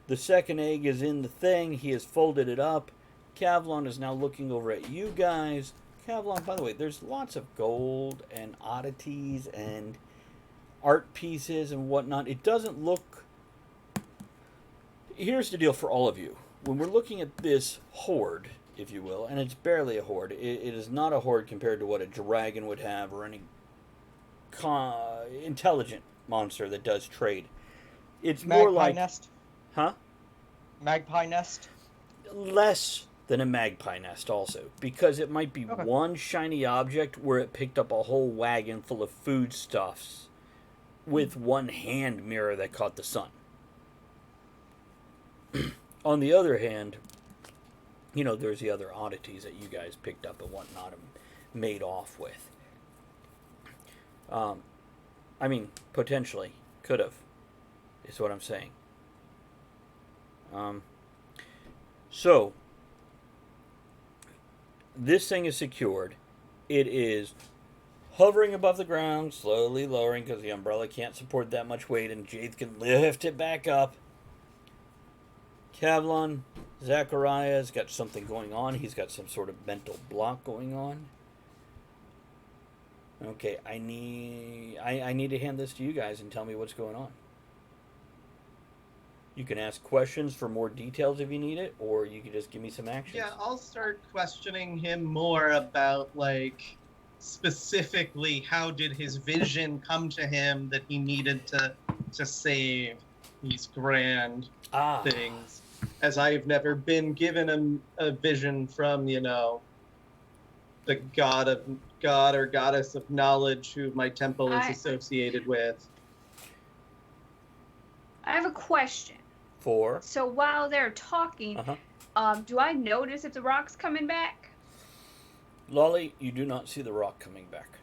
The second egg is in the thing. He has folded it up. Kavlon is now looking over at you guys. Kavlon, by the way, there's lots of gold and oddities and art pieces and whatnot. It doesn't look... Here's the deal for all of you. When we're looking at this horde, if you will, and it's barely a horde, it is not a horde compared to what a dragon would have or any intelligent monster that does trade. It's more like... nest? Huh? Magpie nest? Less than a magpie nest also, because it might be one shiny object where it picked up a whole wagon full of foodstuffs with one hand mirror that caught the sun. On the other hand, you know, there's the other oddities that you guys picked up and whatnot and made off with. I mean, potentially could have, is what I'm saying. So, this thing is secured. It is hovering above the ground, slowly lowering because the umbrella can't support that much weight, and Jade can lift it back up. Kavlon, Zachariah's got something going on. He's got some sort of mental block going on. Okay, I need to hand this to you guys and tell me what's going on. You can ask questions for more details if you need it, or you can just give me some actions. Yeah, I'll start questioning him more about, like, specifically how did his vision come to him that he needed to save these grand things. As I've never been given a vision from, you know, the god or goddess of knowledge who my temple is associated with. I have a question. For? So while they're talking, do I notice if the rock's coming back? Lolly, you do not see the rock coming back.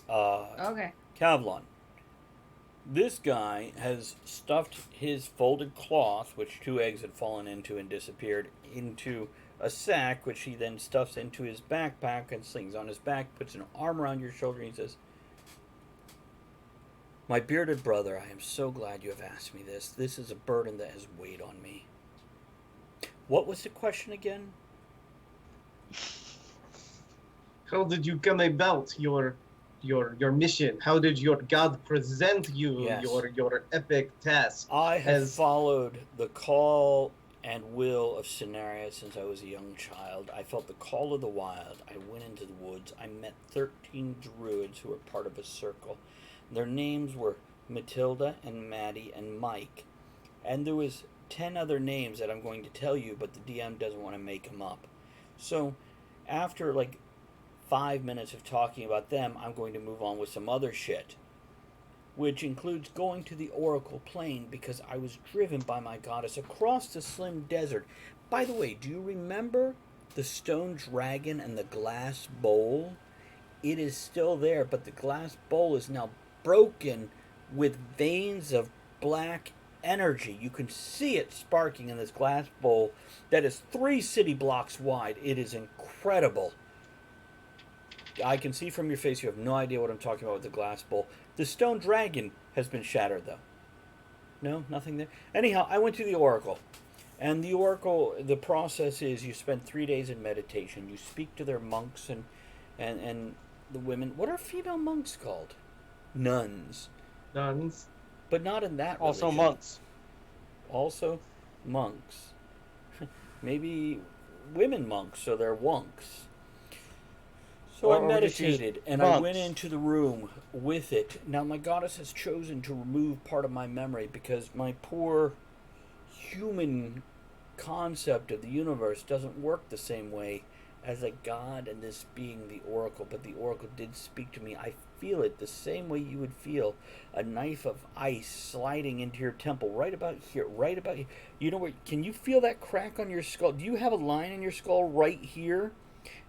Okay. Kavlon. This guy has stuffed his folded cloth, which 2 eggs had fallen into and disappeared, into a sack, which he then stuffs into his backpack and slings on his back, puts an arm around your shoulder, and he says, "My bearded brother, I am so glad you have asked me this. This is a burden that has weighed on me." What was the question again? How did you come about your mission? How did your god present you your epic task? I have followed the call and will of Cenarius since I was a young child. I felt the call of the wild. I went into the woods. I met 13 druids who were part of a circle. Their names were Matilda and Maddie and Mike. And there was 10 other names that I'm going to tell you, but the DM doesn't want to make them up. So after like 5 minutes of talking about them, I'm going to move on with some other shit, which includes going to the Oracle Plain because I was driven by my goddess across the slim desert. By the way, do you remember the stone dragon and the glass bowl? It is still there, but the glass bowl is now broken with veins of black energy. You can see it sparking in this glass bowl that is 3 city blocks wide. It is incredible. I can see from your face you have no idea what I'm talking about with the glass bowl. The stone dragon has been shattered, though. No, nothing there. Anyhow, I went to the Oracle. And the Oracle, the process is you spend 3 days in meditation. You speak to their monks and the women. What are female monks called? Nuns. Nuns. But not in that Also religion. monks. Also monks. Maybe women monks, so they're wonks. So I meditated, and I went into the room with it. Now, my goddess has chosen to remove part of my memory because my poor human concept of the universe doesn't work the same way as a god and this being the Oracle. But the Oracle did speak to me. I feel it the same way you would feel a knife of ice sliding into your temple right about here, right about here. You know where? Can you feel that crack on your skull? Do you have a line in your skull right here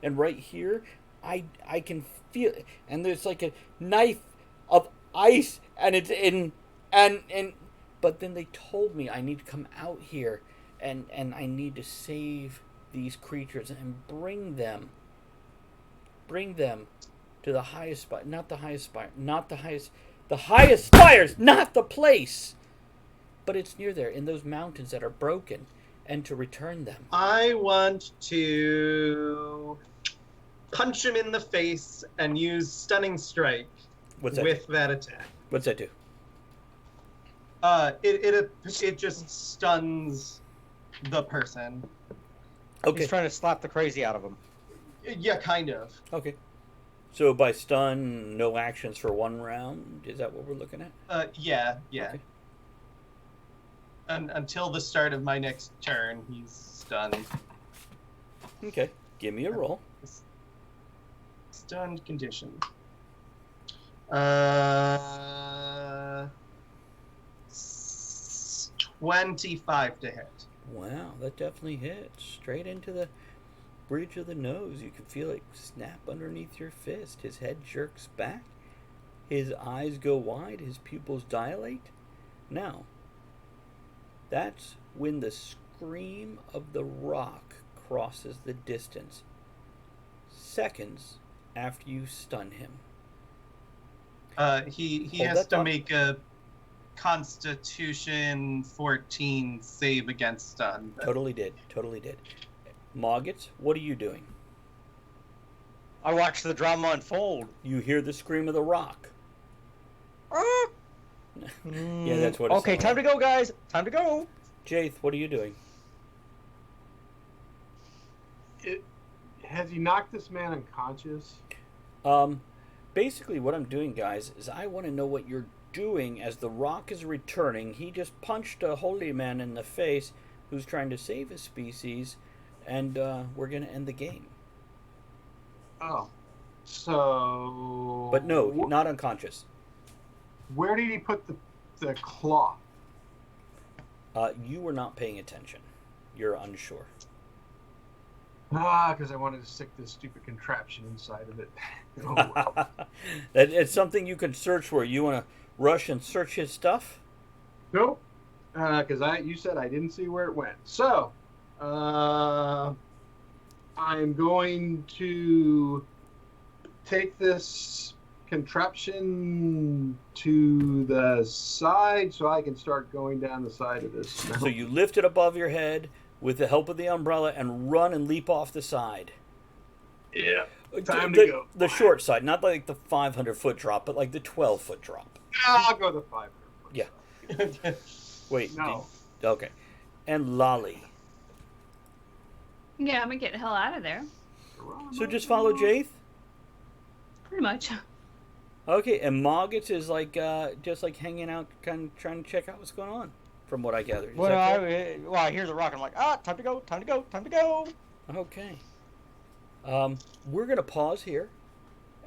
and right here? I can feel it, and there's like a knife of ice, and it's in, and but then they told me I need to come out here, and I need to save these creatures and bring them to the highest spire, not the highest spire, not the highest, the highest spires, not the place, but it's near there in those mountains that are broken, and to return them? I want to punch him in the face and use Stunning Strike What's that with do? that attack. What's that do? It just stuns the person. Okay. He's trying to slap the crazy out of him. Yeah, kind of. Okay. So by stun, no actions for 1 round? Is that what we're looking at? Yeah. Okay. Until the start of my next turn, he's stunned. Okay. Give me a roll. Stunned condition. 25 to hit. Wow, that definitely hits. Straight into the bridge of the nose. You can feel it snap underneath your fist. His head jerks back. His eyes go wide. His pupils dilate. Now, that's when the scream of the rock crosses the distance. Seconds after you stun him. He Hold has that to thought. make a Constitution 14 save against stun. Totally did. Moggets, what are you doing? I watched the drama unfold. You hear the scream of the rock. Yeah, that's what it's Okay, like. time to go, guys. Time to go. Jaith, what are you doing? Has he knocked this man unconscious? Basically what I'm doing, guys, is I want to know what you're doing as the rock is returning. He just punched a holy man in the face who's trying to save his species, and we're going to end the game. Oh. So... But no, not unconscious. Where did he put the cloth? You were not paying attention. You're unsure. Because I wanted to stick this stupid contraption inside of it. Oh, well. It's something you can search for. You want to rush and search his stuff? Nope. Because you said I didn't see where it went. So, I'm going to take this contraption to the side so I can start going down the side of this. So you lift it above your head with the help of the umbrella and run and leap off the side. Yeah. Time to go. The short side, not like the 500-foot drop, but like the 12-foot drop. I'll go the 500 foot. Yeah. Wait. No. Okay. And Lolly. Yeah, I'm gonna get the hell out of there. So just follow Jaith? Pretty much. Okay, and Moggets is like just like hanging out, kind of trying to check out what's going on, from what I gathered. Is Well, that correct? I hear the rock. I'm like, time to go, time to go, time to go. Okay. We're going to pause here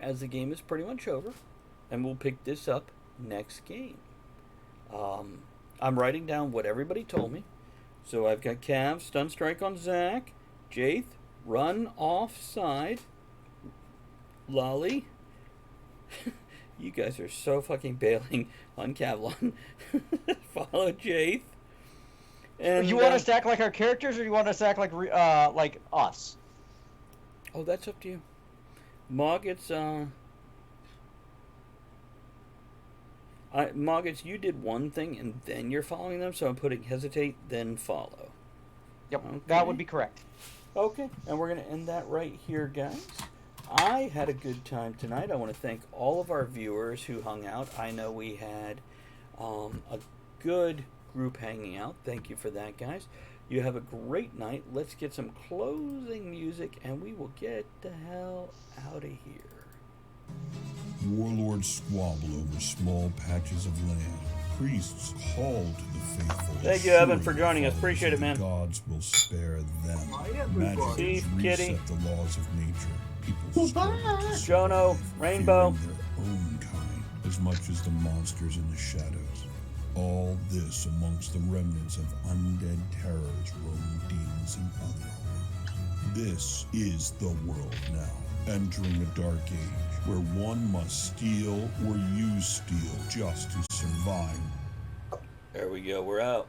as the game is pretty much over, and we'll pick this up next game. I'm writing down what everybody told me. So I've got Cav, stun strike on Zach, Jaith, run offside, Lolly. You guys are so fucking bailing on Kavlon. Follow Jaith. And, You want us to act like our characters, or you want us to act like us? Oh, that's up to you. Moggets, Moggets, you did one thing and then you're following them, so I'm putting hesitate, then follow. Yep, Okay. that would be correct. Okay, and we're going to end that right here, guys. I had a good time tonight. I want to thank all of our viewers who hung out. I know we had a good group hanging out. Thank you for that, guys. You have a great night. Let's get some closing music, and we will get the hell out of here. Warlords squabble over small patches of land. Priests call to the faithful. Thank you, Evan, assuring for joining us. followers Appreciate it, that man. the gods will spare them. Bye, everybody. Magic See, has kitty. reset the laws of nature. People struggle to Jono, survive, Rainbow. fearing their own kind as much as the monsters in the shadows. All this amongst the remnants of undead terrors roam demons and other horrors. This is the world now, entering a dark age where one must steal or use steel just to survive. There we go. We're out.